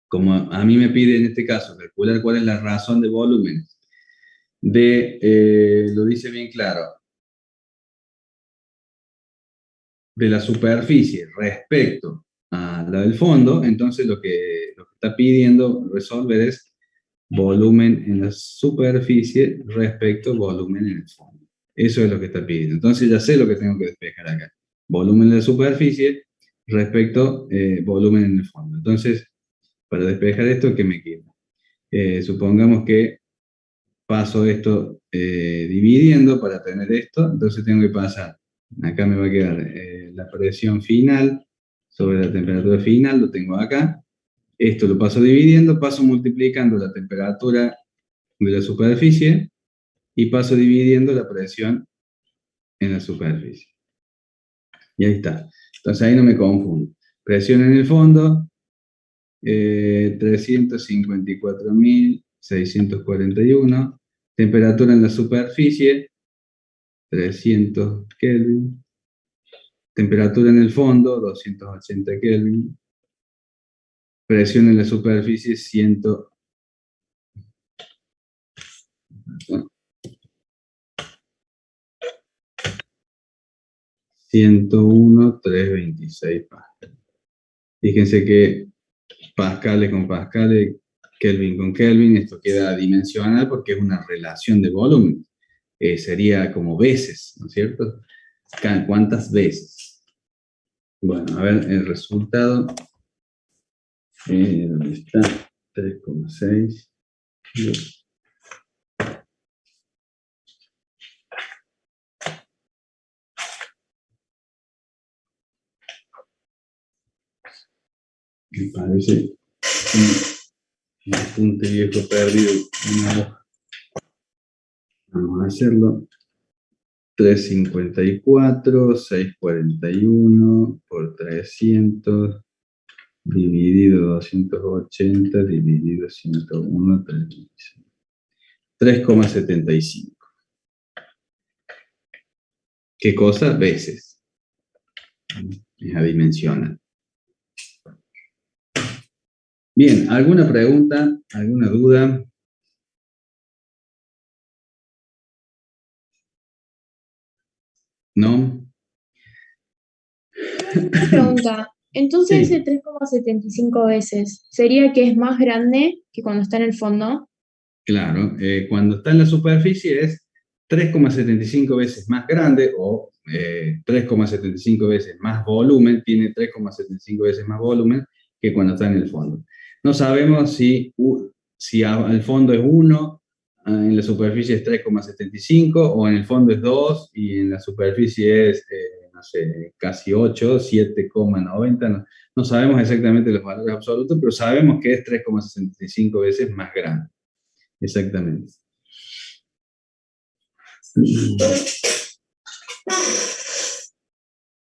Como a mí me pide en este caso calcular cuál es la razón de volumen lo dice bien claro, de la superficie respecto a la del fondo, entonces lo que está pidiendo resolver es volumen en la superficie respecto volumen en el fondo. Eso es lo que está pidiendo. Entonces ya sé lo que tengo que despejar acá. Volumen en la superficie respecto volumen en el fondo. Entonces, para despejar esto, ¿qué me queda? Supongamos que paso esto dividiendo para tener esto, entonces tengo que pasar, acá me va a quedar la presión final sobre la temperatura final, lo tengo acá, esto lo paso dividiendo, paso multiplicando la temperatura de la superficie y paso dividiendo la presión en la superficie. Y ahí está. Entonces ahí no me confundo. Presión en el fondo, 354.641. Temperatura en la superficie, 300 Kelvin. Temperatura en el fondo, 280 Kelvin. Presión en la superficie, 100. 101,326 pascales. Fíjense que pascales con pascales, Kelvin con Kelvin, esto queda dimensional porque es una relación de volumen. Sería como veces, ¿no es cierto? ¿Cuántas veces? Bueno, a ver el resultado. ¿Dónde está? 3,6. Me parece un apunte viejo perdido. Vamos a hacerlo. 354, 641 por 300, dividido 280, dividido 101, 3,75. ¿Qué cosa? Veces. Es adimensional. Bien, ¿alguna pregunta? ¿Alguna duda? ¿No? Una pregunta. Entonces, Sí. ese 3,75 veces, ¿sería que es más grande que cuando está en el fondo? Claro, cuando está en la superficie es 3,75 veces más grande o 3,75 veces más volumen, tiene 3,75 veces más volumen que cuando está en el fondo. No sabemos si al fondo es 1, en la superficie es 3,75 o en el fondo es 2 y en la superficie es, no sé, casi 8, 7,90. No sabemos exactamente los valores absolutos, pero sabemos que es 3,65 veces más grande. Exactamente.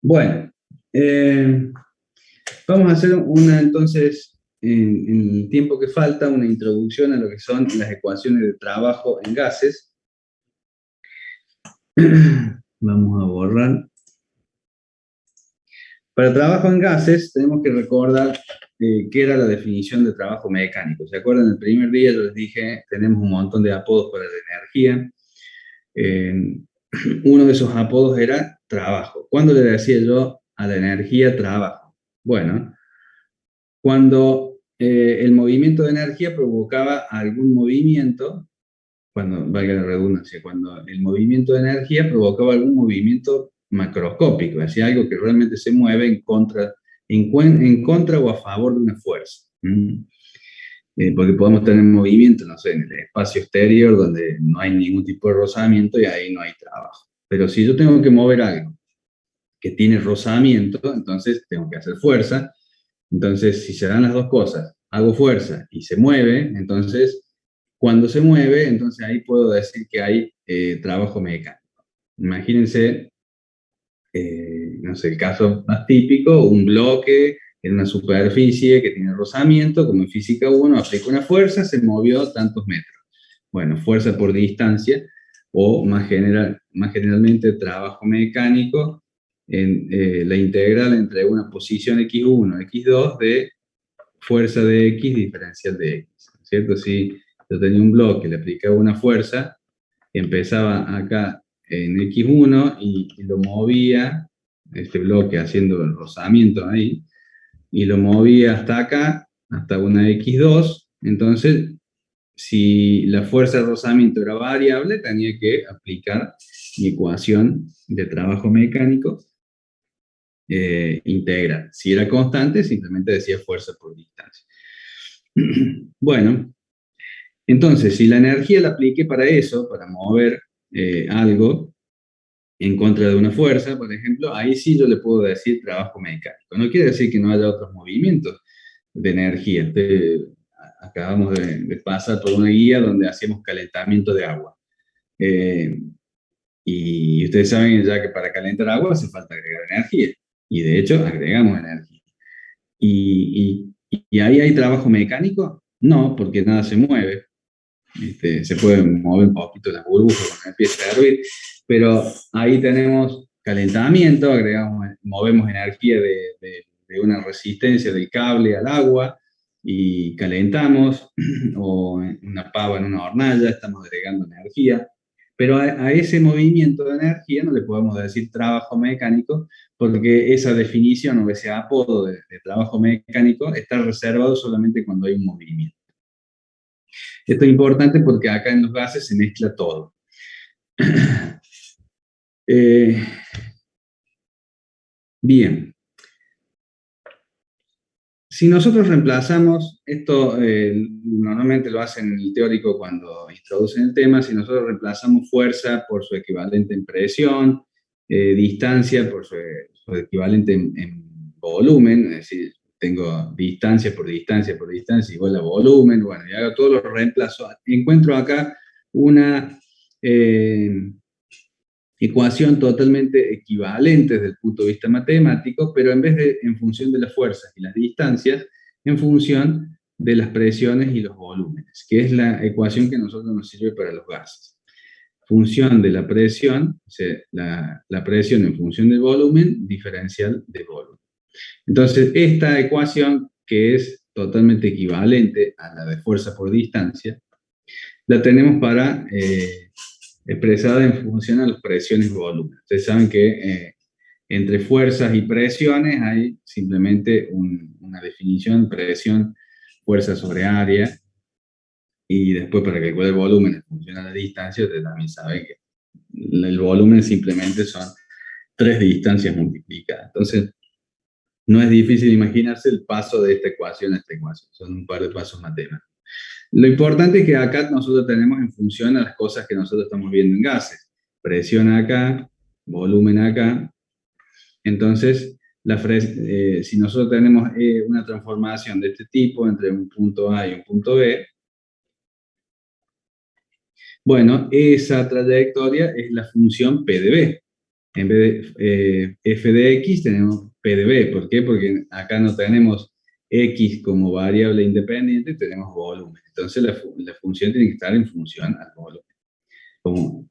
Bueno, vamos a hacer entonces, en el tiempo que falta, una introducción a lo que son las ecuaciones de trabajo en gases. Vamos a borrar. Para trabajo en gases tenemos que recordar qué era la definición de trabajo mecánico. ¿Se acuerdan? El primer día yo les dije, tenemos un montón de apodos para la energía. Uno de esos apodos era trabajo. ¿Cuándo le decía yo a la energía trabajo? Bueno, cuando el movimiento de energía provocaba algún movimiento, cuando, valga la redundancia, cuando el movimiento de energía provocaba algún movimiento macroscópico, es decir, algo que realmente se mueve en contra o a favor de una fuerza. Porque podemos tener movimiento, no sé, en el espacio exterior donde no hay ningún tipo de rozamiento y ahí no hay trabajo. Pero si yo tengo que mover algo que tiene rozamiento, entonces tengo que hacer fuerza. Entonces, si se dan las dos cosas, hago fuerza y se mueve, entonces, cuando se mueve, entonces ahí puedo decir que hay trabajo mecánico. Imagínense, no sé, el caso más típico, un bloque en una superficie que tiene rozamiento, como en física 1, aplica una fuerza, se movió tantos metros. Bueno, fuerza por distancia, o más generalmente trabajo mecánico, en la integral entre una posición x1 y x2 de fuerza de x diferencial de x, ¿cierto? Si yo tenía un bloque, le aplicaba una fuerza, empezaba acá en x1 y lo movía, este bloque haciendo el rozamiento ahí, y lo movía hasta acá, hasta una x2, entonces si la fuerza de rozamiento era variable, tenía que aplicar mi ecuación de trabajo mecánico integral. Si era constante, simplemente decía fuerza por distancia. Bueno, entonces, si la energía la apliqué para eso, para mover algo en contra de una fuerza, por ejemplo, ahí sí yo le puedo decir trabajo mecánico. No quiere decir que no haya otros movimientos de energía. Acabamos de pasar por una guía donde hacíamos calentamiento de agua. Y ustedes saben ya que para calentar agua hace falta agregar energía. Y de hecho, agregamos energía. ¿Y ahí hay trabajo mecánico? No, porque nada se mueve. Se pueden mover un poquito las burbujas cuando empieza a hervir, pero ahí tenemos calentamiento, movemos energía de una resistencia del cable al agua y calentamos, o una pava en una hornalla, estamos agregando energía. Pero a ese movimiento de energía no le podemos decir trabajo mecánico, porque esa definición o ese apodo de trabajo mecánico está reservado solamente cuando hay un movimiento. Esto es importante porque acá en los gases se mezcla todo. Bien. Si nosotros reemplazamos, esto normalmente lo hacen el teórico cuando introducen el tema, si nosotros reemplazamos fuerza por su equivalente en presión, distancia por su equivalente en volumen, es decir, tengo distancia por distancia por distancia igual a volumen, bueno, y hago todos los reemplazos, encuentro acá una ecuación totalmente equivalente desde el punto de vista matemático, pero en vez de en función de las fuerzas y las distancias, en función de las presiones y los volúmenes, que es la ecuación que a nosotros nos sirve para los gases. Función de la presión, o sea, la presión en función del volumen, diferencial de volumen. Entonces, esta ecuación, que es totalmente equivalente a la de fuerza por distancia, la tenemos para expresada en función a las presiones y volumen. Ustedes saben que entre fuerzas y presiones hay simplemente una definición, presión, fuerza sobre área, y después para calcular el volumen en función a la distancia, ustedes también saben que el volumen simplemente son 3 distancias multiplicadas. Entonces, no es difícil imaginarse el paso de esta ecuación a esta ecuación, son un par de pasos matemáticos. Lo importante es que acá nosotros tenemos en función a las cosas que nosotros estamos viendo en gases. Presión acá, volumen acá. Entonces, si nosotros tenemos una transformación de este tipo entre un punto A y un punto B, bueno, esa trayectoria es la función P de B. En vez de f de x tenemos p de b. ¿Por qué? Porque acá no tenemos x como variable independiente, tenemos volumen. Entonces la función tiene que estar en función al volumen. Como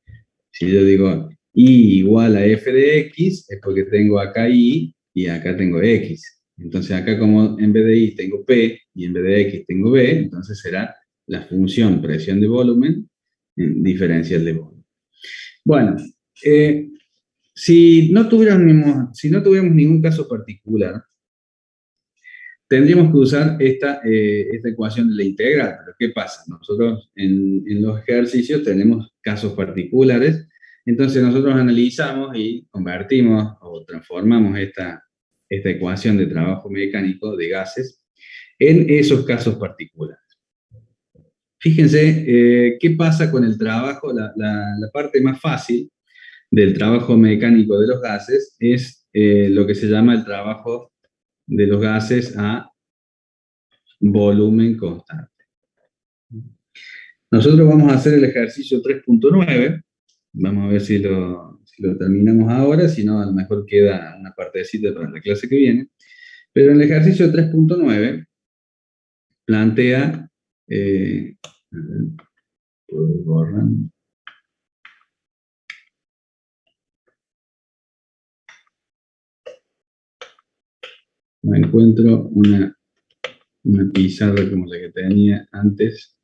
si yo digo y igual a f de x, es porque tengo acá y acá tengo x. Entonces acá como en vez de y tengo p y en vez de x tengo b, entonces será la función presión de volumen diferencial de volumen. Bueno, si no tuviéramos ningún caso particular, tendríamos que usar esta ecuación de la integral. Pero ¿qué pasa? Nosotros en los ejercicios tenemos casos particulares, entonces nosotros analizamos y convertimos o transformamos esta ecuación de trabajo mecánico de gases en esos casos particulares. Fíjense qué pasa con el trabajo, la parte más fácil del trabajo mecánico de los gases es lo que se llama el trabajo de los gases a volumen constante. Nosotros vamos a hacer el ejercicio 3.9, vamos a ver si lo terminamos ahora, si no a lo mejor queda una partecita para la clase que viene, pero en el ejercicio 3.9 plantea, no encuentro una pizarra como la que tenía antes.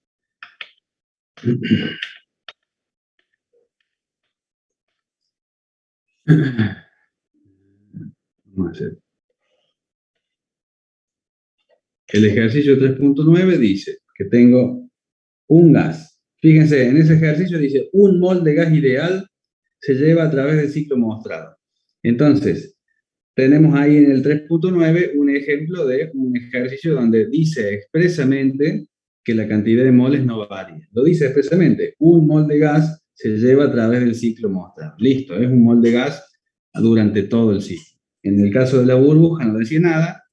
Vamos a hacer. El ejercicio 3.9 dice que tengo un gas. Fíjense, en ese ejercicio dice un mol de gas ideal se lleva a través del ciclo mostrado. Entonces, tenemos ahí en el 3.9 un ejemplo de un ejercicio donde dice expresamente que la cantidad de moles no varía. Lo dice expresamente, un mol de gas se lleva a través del ciclo mostrado. Listo, es un mol de gas durante todo el ciclo. En el caso de la burbuja no decía nada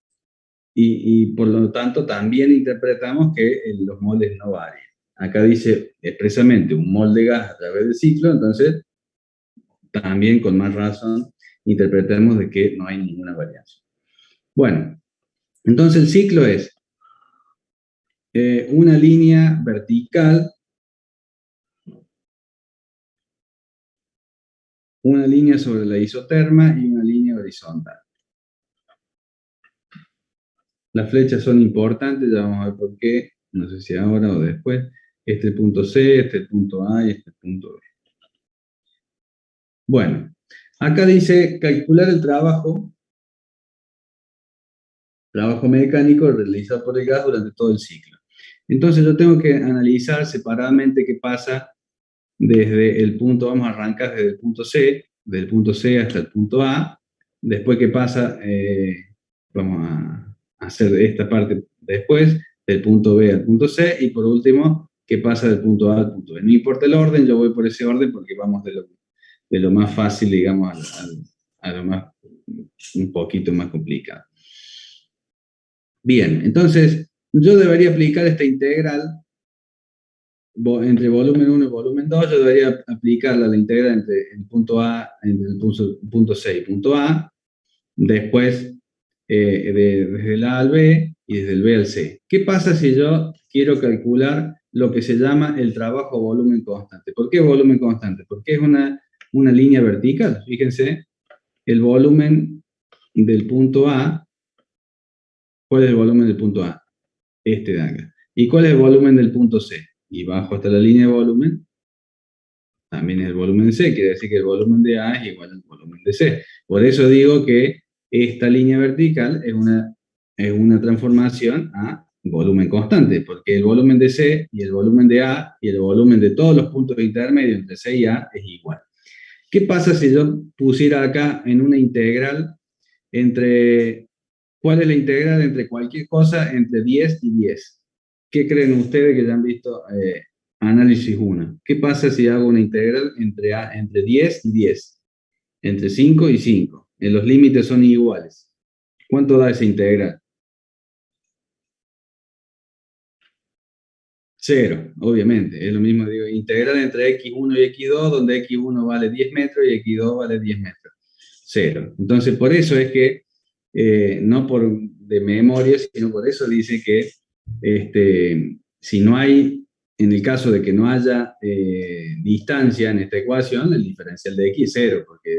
y por lo tanto también interpretamos que los moles no varían. Acá dice expresamente un mol de gas a través del ciclo, entonces también con más razón interpretamos de que no hay ninguna variación. Bueno, entonces el ciclo es una línea vertical, una línea sobre la isoterma y una línea horizontal. Las flechas son importantes, ya vamos a ver por qué, no sé si ahora o después. Este es el punto C, este es el punto A y este es el punto B. Bueno, acá dice calcular el trabajo mecánico realizado por el gas durante todo el ciclo. Entonces yo tengo que analizar separadamente qué pasa desde el punto, vamos a arrancar desde el punto C, del punto C hasta el punto A, después qué pasa, vamos a hacer esta parte después, del punto B al punto C, y por último, qué pasa del punto A al punto B. No importa el orden, yo voy por ese orden porque vamos de lo más fácil, digamos, a lo más, un poquito más complicado. Bien, entonces yo debería aplicar esta integral entre volumen 1 y volumen 2, yo debería aplicarla la integral entre el punto A, entre el punto C y punto A, después desde el A al B y desde el B al C. ¿Qué pasa si yo quiero calcular lo que se llama el trabajo volumen constante? ¿Por qué volumen constante? Porque es una línea vertical. Fíjense, el volumen del punto A, ¿cuál es el volumen del punto A? Este de acá. ¿Y cuál es el volumen del punto C? Y bajo hasta la línea de volumen, también es el volumen de C, quiere decir que el volumen de A es igual al volumen de C. Por eso digo que esta línea vertical es una transformación a volumen constante, porque el volumen de C y el volumen de A y el volumen de todos los puntos intermedios entre C y A es igual. ¿Qué pasa si yo pusiera acá en una integral entre, ¿cuál es la integral entre cualquier cosa entre 10 y 10? ¿Qué creen ustedes que ya han visto análisis 1? ¿Qué pasa si hago una integral entre 10 y 10? Entre 5 y 5. Los límites son iguales. ¿Cuánto da esa integral? 0, obviamente. Es lo mismo, digo, integral entre x1 y x2, donde x1 vale 10 metros y x2 vale 10 metros. 0. Entonces, por eso es que, no por de memoria, sino por eso dice que si no hay, en el caso de que no haya distancia en esta ecuación, el diferencial de x es 0, porque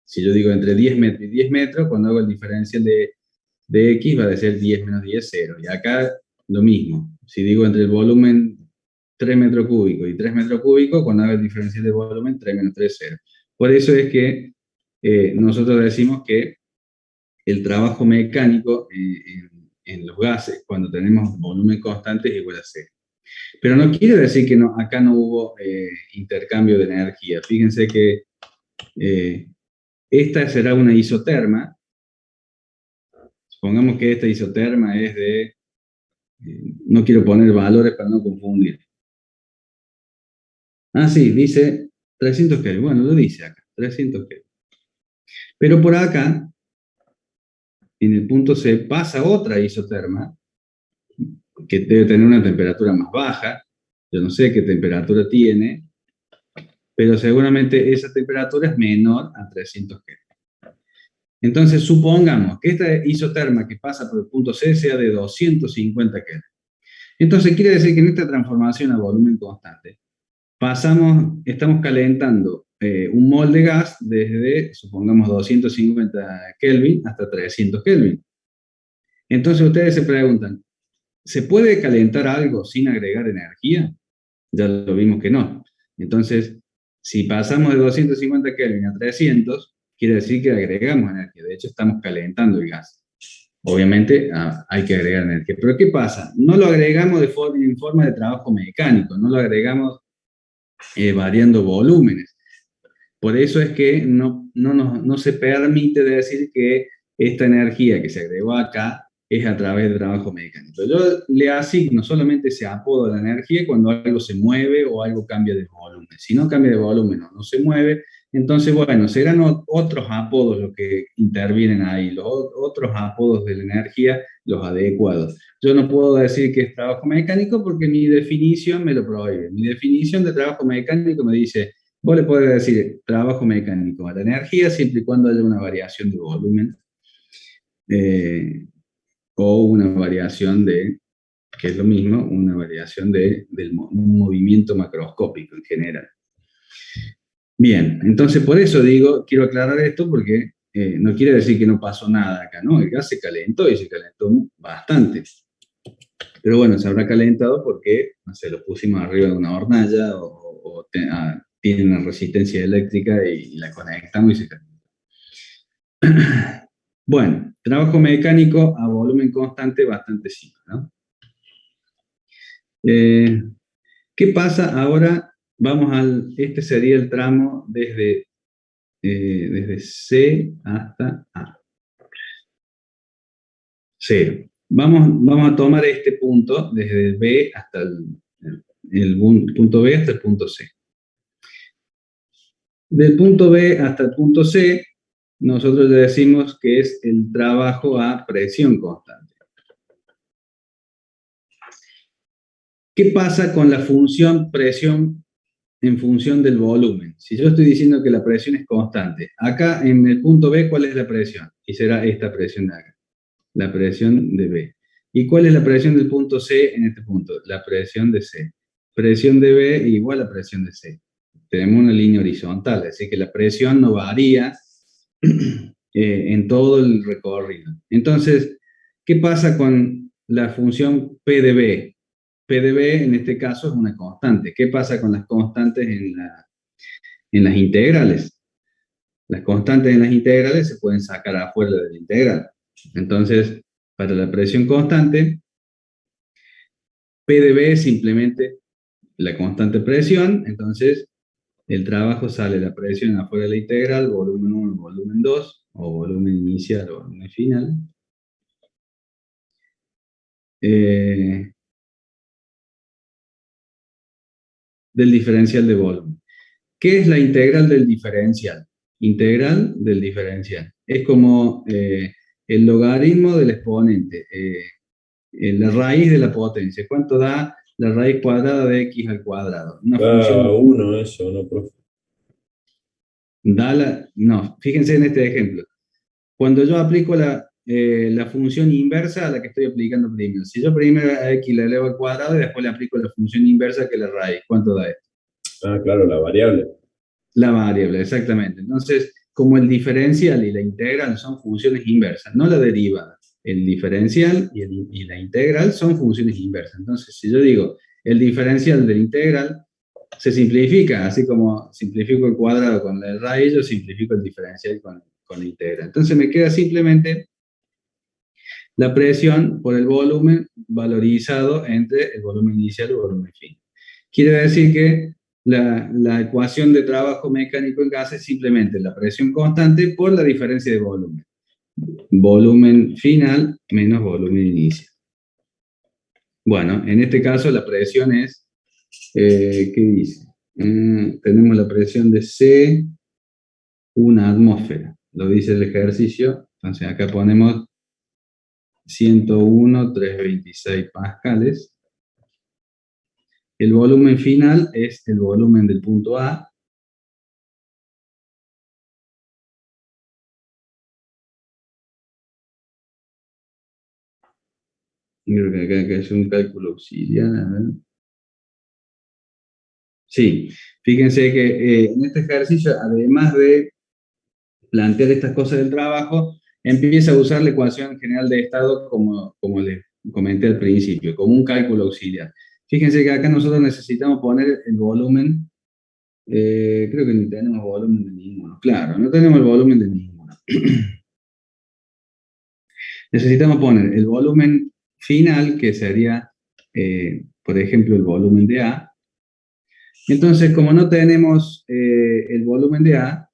si yo digo entre 10 metros y 10 metros, cuando hago el diferencial de x va a ser 10 menos 10, 0. Y acá lo mismo. Si digo entre el volumen 3 metros cúbicos y 3 metros cúbicos, cuando hago el diferencial de volumen, 3 menos 3, 0. Por eso es que nosotros decimos que el trabajo mecánico en los gases, cuando tenemos volumen constante, es igual a 0. Pero no quiere decir que acá no hubo intercambio de energía. Fíjense que esta será una isoterma. Supongamos que esta isoterma es de, no quiero poner valores para no confundir. Ah, sí, dice 300 Kelvin. Bueno, lo dice acá, 300 Kelvin. Pero por acá, en el punto C, pasa otra isoterma que debe tener una temperatura más baja. Yo no sé qué temperatura tiene, pero seguramente esa temperatura es menor a 300 Kelvin. Entonces, supongamos que esta isoterma que pasa por el punto C sea de 250 Kelvin. Entonces, quiere decir que en esta transformación a volumen constante, estamos calentando un mol de gas desde, supongamos, 250 Kelvin hasta 300 Kelvin. Entonces, ustedes se preguntan, ¿se puede calentar algo sin agregar energía? Ya lo vimos que no. Entonces, si pasamos de 250 Kelvin a 300, quiere decir que agregamos energía. De hecho, estamos calentando el gas. Obviamente hay que agregar energía. Pero ¿qué pasa? No lo agregamos en forma de trabajo mecánico, no lo agregamos variando volúmenes. Por eso es que no se permite decir que esta energía que se agregó acá es a través del trabajo mecánico. Yo le asigno solamente ese apodo a la energía cuando algo se mueve o algo cambia de volumen. Si no cambia de volumen o no se mueve, entonces, bueno, serán otros apodos los que intervienen ahí, los otros apodos de la energía, los adecuados. Yo no puedo decir que es trabajo mecánico porque mi definición me lo prohíbe. Mi definición de trabajo mecánico me dice, vos le podés decir trabajo mecánico a la energía siempre y cuando haya una variación de volumen o una variación que es lo mismo, una variación del un movimiento macroscópico en general. Bien, entonces por eso digo, quiero aclarar esto porque no quiere decir que no pasó nada acá, ¿no? El gas se calentó y se calentó bastante. Pero bueno, se habrá calentado porque, no sé, lo pusimos arriba de una hornalla o tiene una resistencia eléctrica y la conectamos y se calienta. Bueno, trabajo mecánico a volumen constante, bastante simple, ¿no? ¿Qué pasa ahora? Este sería el tramo desde C hasta A. 0. Vamos a tomar este punto desde el B hasta el punto B hasta el punto C. Del punto B hasta el punto C, nosotros le decimos que es el trabajo a presión constante. ¿Qué pasa con la función presión en función del volumen? Si yo estoy diciendo que la presión es constante, acá en el punto B, ¿cuál es la presión? Y será esta presión de acá, la presión de B. ¿Y cuál es la presión del punto C en este punto? La presión de C. Presión de B igual a presión de C. Tenemos una línea horizontal, así que la presión no varía en todo el recorrido. Entonces, ¿qué pasa con la función P de B? P de B en este caso es una constante. ¿Qué pasa con las constantes en las integrales? Las constantes en las integrales se pueden sacar afuera de la integral. Entonces, para la presión constante, P de B es simplemente la constante presión, entonces el trabajo sale la presión afuera de la integral, volumen 1, volumen 2, o volumen inicial o volumen final. Del diferencial de volumen. ¿Qué es la integral del diferencial? Integral del diferencial. Es como el logaritmo del exponente, la raíz de la potencia. ¿Cuánto da la raíz cuadrada de x al cuadrado? Una función. 1 eso, ¿no, profe? No, fíjense en este ejemplo. Cuando yo aplico la función inversa a la que estoy aplicando primero. Si yo primero a x le elevo al cuadrado y después le aplico la función inversa que es la raíz, ¿cuánto da esto? Ah, claro, la variable. La variable, exactamente. Entonces, como el diferencial y la integral son funciones inversas, no la derivada. El diferencial y la integral son funciones inversas. Entonces, si yo digo el diferencial de la integral, se simplifica, así como simplifico el cuadrado con la raíz, yo simplifico el diferencial con la integral. Entonces, me queda simplemente la presión por el volumen valorizado entre el volumen inicial y el volumen final. Quiere decir que la ecuación de trabajo mecánico en gas es simplemente la presión constante por la diferencia de volumen. Volumen final menos volumen inicial. Bueno, en este caso la presión es, ¿qué dice? Tenemos la presión de C, 1 atmósfera. Lo dice el ejercicio. Entonces acá ponemos 101,326 pascales. El volumen final es el volumen del punto A. Creo que acá es un cálculo auxiliar. A ver. Sí, fíjense que en este ejercicio, además de plantear estas cosas del trabajo, empieza a usar la ecuación general de estado como les comenté al principio, como un cálculo auxiliar. Fíjense que acá nosotros necesitamos poner el volumen. Creo que ni tenemos volumen de ninguno. Claro, no tenemos el volumen de ninguno. Necesitamos poner el volumen final, que sería, por ejemplo, el volumen de A. Entonces, como no tenemos el volumen de A,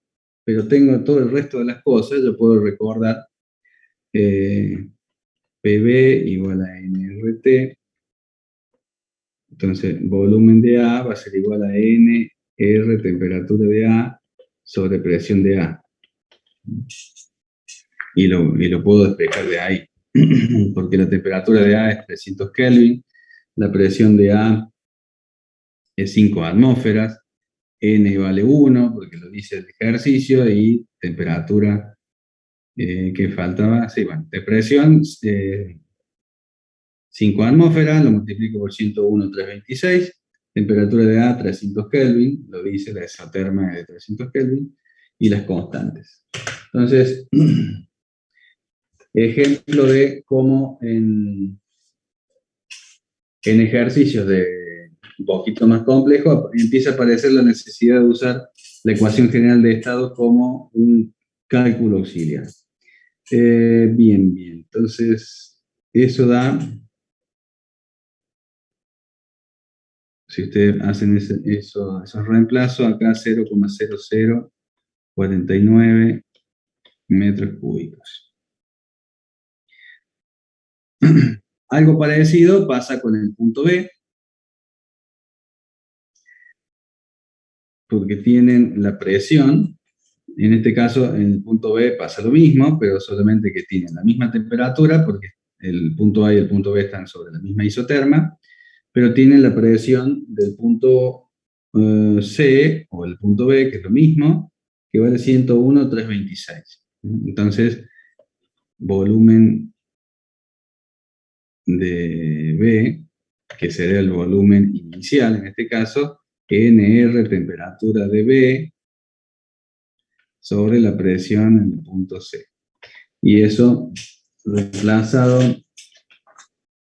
pero tengo todo el resto de las cosas, yo puedo recordar PB igual a nRT. Entonces, volumen de A va a ser igual a NR, temperatura de A, sobre presión de A. Y lo puedo despejar de ahí, porque la temperatura de A es 300 Kelvin, la presión de A es 5 atmósferas, N vale 1, porque lo dice el ejercicio, y temperatura que faltaba, sí, bueno, de presión 5 atmósferas, lo multiplico por 101,326, temperatura de A 300 Kelvin, lo dice la exoterma de 300 Kelvin, y las constantes. Entonces, ejemplo de cómo en ejercicios un poquito más complejo, empieza a aparecer la necesidad de usar la ecuación general de estado como un cálculo auxiliar. Bien. Entonces, eso da, si ustedes hacen esos reemplazos, acá 0,0049 metros cúbicos. Algo parecido pasa con el punto B, porque tienen la presión. En este caso, en el punto B pasa lo mismo, pero solamente que tienen la misma temperatura, porque el punto A y el punto B están sobre la misma isoterma, pero tienen la presión del punto C o el punto B, que es lo mismo, que vale 101,326. Entonces, volumen de B, que sería el volumen inicial en este caso, NR, temperatura de B, sobre la presión en el punto C. Y eso reemplazado,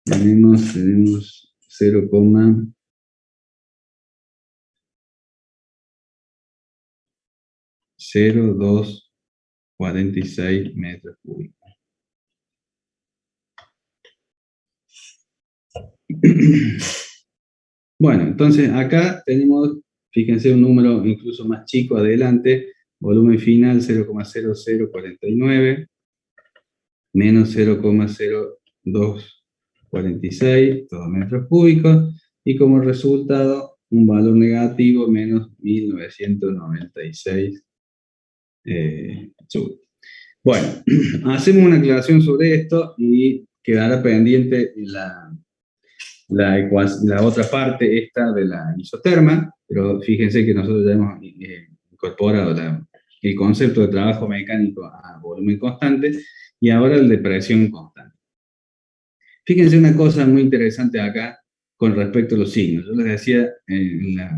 tenemos 0,0246 metros cúbicos. Bueno, entonces acá tenemos, fíjense, un número incluso más chico adelante, volumen final 0,0049 menos 0,0246, todos metros cúbicos, y como resultado un valor negativo menos 1996 joules. Bueno, hacemos una aclaración sobre esto y quedará pendiente la otra parte esta de la isoterma, pero fíjense que nosotros ya hemos incorporado el concepto de trabajo mecánico a volumen constante y ahora el de presión constante. Fíjense una cosa muy interesante acá con respecto a los signos. Yo les decía en las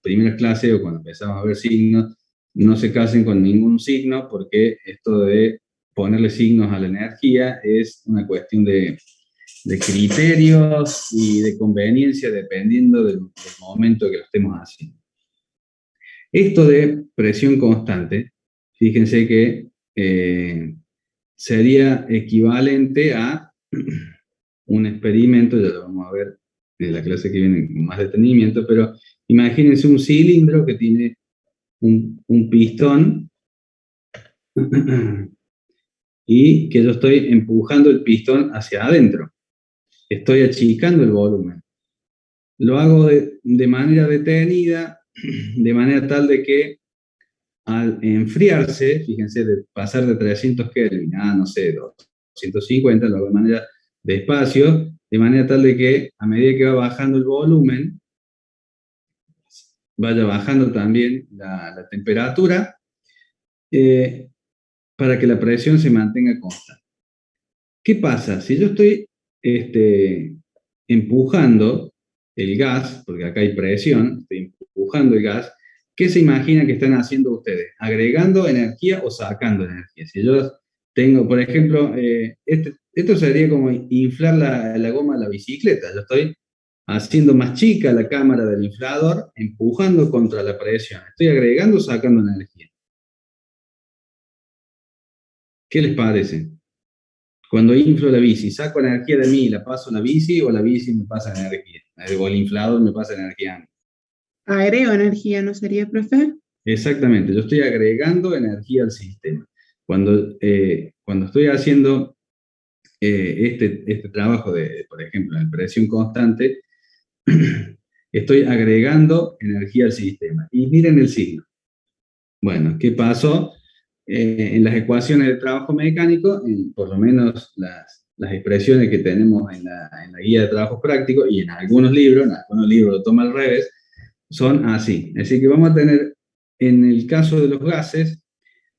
primeras clases o cuando empezamos a ver signos, no se casen con ningún signo porque esto de ponerle signos a la energía es una cuestión de criterios y de conveniencia dependiendo del momento que lo estemos haciendo. Esto de presión constante, fíjense que sería equivalente a un experimento, ya lo vamos a ver en la clase que viene con más detenimiento, pero imagínense un cilindro que tiene un pistón y que yo estoy empujando el pistón hacia adentro. Estoy achicando el volumen. Lo hago de manera detenida, de manera tal de que al enfriarse, fíjense, de pasar de 300 Kelvin a, no sé, 250, lo hago de manera despacio, de manera tal de que a medida que va bajando el volumen, vaya bajando también la temperatura, para que la presión se mantenga constante. ¿Qué pasa? Si yo estoy empujando el gas, porque acá hay presión, estoy empujando el gas, ¿qué se imagina que están haciendo ustedes? ¿Agregando energía o sacando energía? Si yo tengo, por ejemplo, esto sería como inflar la goma de la bicicleta. Yo estoy haciendo más chica la cámara del inflador, empujando contra la presión. ¿Estoy agregando o sacando energía? ¿Qué les parece? Cuando inflo la bici, ¿saco energía de mí y la paso a la bici o la bici me pasa energía? O el inflador me pasa energía a mí. Agrego energía, ¿no sería, profe? Exactamente, yo estoy agregando energía al sistema. Cuando estoy haciendo este trabajo por ejemplo, en presión constante, estoy agregando energía al sistema. Y miren el signo. Bueno, ¿qué pasó? En las ecuaciones de trabajo mecánico, por lo menos las expresiones que tenemos en la guía de trabajo práctico y en algunos libros lo toma al revés, son así. Así que vamos a tener, en el caso de los gases,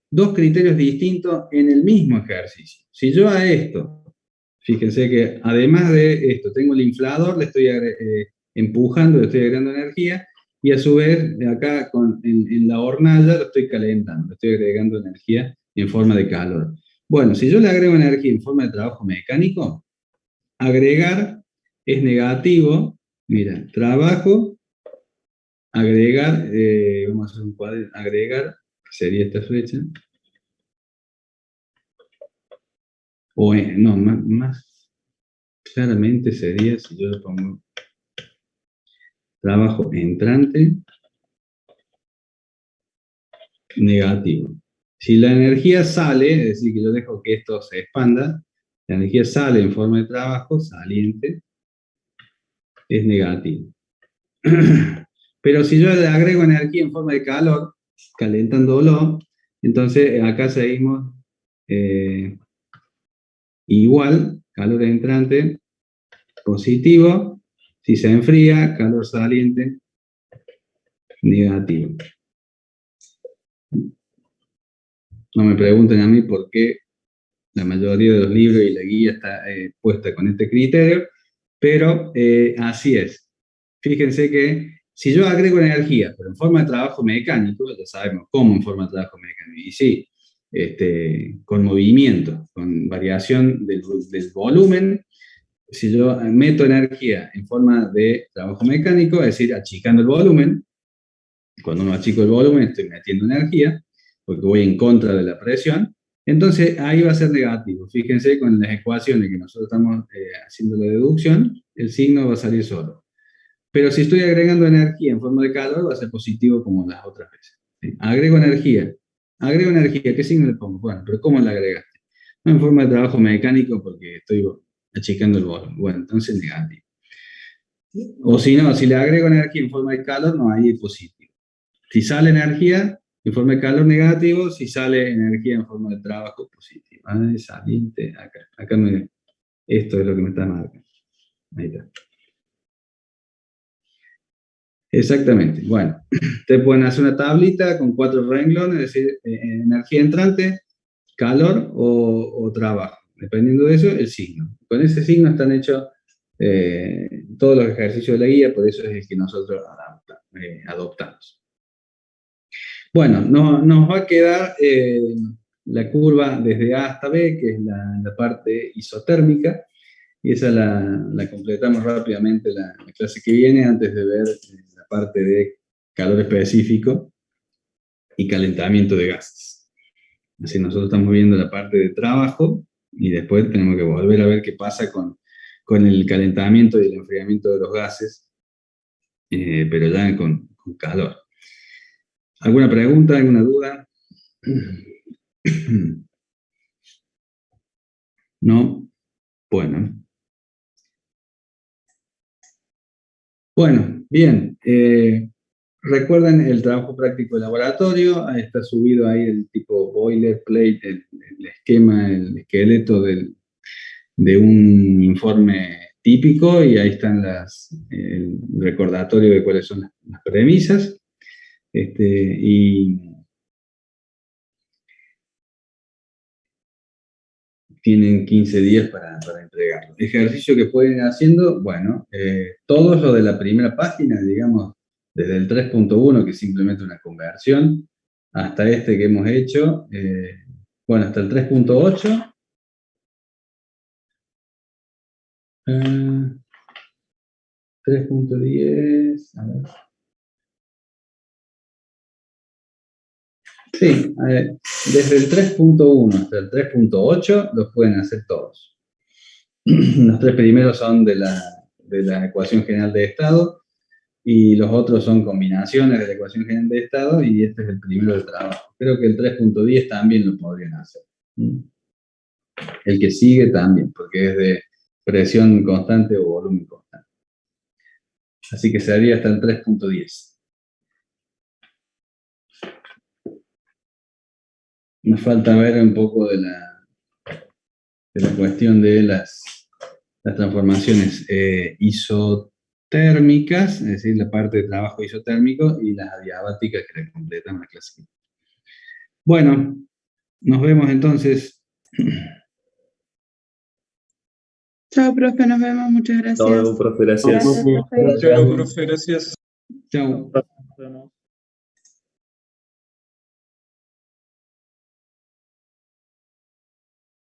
dos criterios distintos en el mismo ejercicio. Si yo a esto, fíjense que además de esto, tengo el inflador, le estoy empujando, le estoy agregando energía, y a su vez, acá en la hornalla lo estoy calentando, le estoy agregando energía en forma de calor. Bueno, si yo le agrego energía en forma de trabajo mecánico, agregar es negativo Mira, trabajo, agregar, vamos a hacer un cuadro, agregar, que sería esta flecha. O no, más claramente sería si yo le pongo trabajo entrante negativo. Si la energía sale, es decir, que yo dejo que esto se expanda, la energía sale en forma de trabajo, saliente, es negativo. Pero si yo le agrego energía en forma de calor, calentándolo, entonces acá seguimos igual, calor entrante, positivo, si se enfría, calor saliente, negativo. No me pregunten a mí por qué la mayoría de los libros y la guía está puesta con este criterio, pero así es. Fíjense que si yo agrego energía, pero en forma de trabajo mecánico, ya sabemos cómo en forma de trabajo mecánico, y sí, con movimiento, con variación del volumen, si yo meto energía en forma de trabajo mecánico, es decir, achicando el volumen, cuando uno achico el volumen estoy metiendo energía, porque voy en contra de la presión, entonces ahí va a ser negativo. Fíjense con las ecuaciones que nosotros estamos haciendo la deducción, el signo va a salir solo. Pero si estoy agregando energía en forma de calor, va a ser positivo como las otras veces. ¿Sí? Agrego energía, ¿qué signo le pongo? Bueno, pero ¿cómo la agregaste? No en forma de trabajo mecánico porque estoy achicando el volumen. Bueno, entonces negativo. O si no, si le agrego energía en forma de calor, no, ahí es positivo. Si sale energía en forma de calor, negativo. Si sale energía en forma de trabajo, positivo. Saliente, acá. Esto es lo que me está marcando. Ahí está. Exactamente. Bueno, ustedes pueden hacer una tablita con 4 renglones, es decir, energía entrante, calor o trabajo. Dependiendo de eso, el signo. Con ese signo están hechos todos los ejercicios de la guía, por eso es el que nosotros adoptamos. Bueno, nos va a quedar la curva desde A hasta B, que es la parte isotérmica, y esa la completamos rápidamente la clase que viene, antes de ver la parte de calor específico y calentamiento de gases. Así nosotros estamos viendo la parte de trabajo, y después tenemos que volver a ver qué pasa con el calentamiento y el enfriamiento de los gases, pero ya con calor. ¿Alguna pregunta, alguna duda? ¿No? Bueno. Bueno, bien. Recuerden el trabajo práctico de laboratorio. Ahí está subido ahí el tipo boilerplate, el esquema, el esqueleto de un informe típico, y ahí están el recordatorio de cuáles son las premisas. Y tienen 15 días para entregarlo. Ejercicio que pueden ir haciendo, bueno, todos los de la primera página, digamos, desde el 3.1, que es simplemente una conversión, hasta este que hemos hecho, bueno, hasta el 3.8. 3.10, a ver. Sí, desde el 3.1 hasta el 3.8 los pueden hacer todos. Los 3 primeros son de la ecuación general de estado, y los otros son combinaciones de la ecuación general de estado, y este es el primero de trabajo. Creo que el 3.10 también lo podrían hacer. El que sigue también, porque es de presión constante o volumen constante. Así que se haría hasta el 3.10. Nos falta ver un poco de la cuestión de las transformaciones isotérmicas, es decir, la parte de trabajo isotérmico, y las adiabáticas que le completan la clase. Bueno, nos vemos entonces. Chao, profe, nos vemos, muchas gracias. Nos vemos, profe, gracias. Gracias, profe. Chao, profe, gracias. Chao. Nos vemos.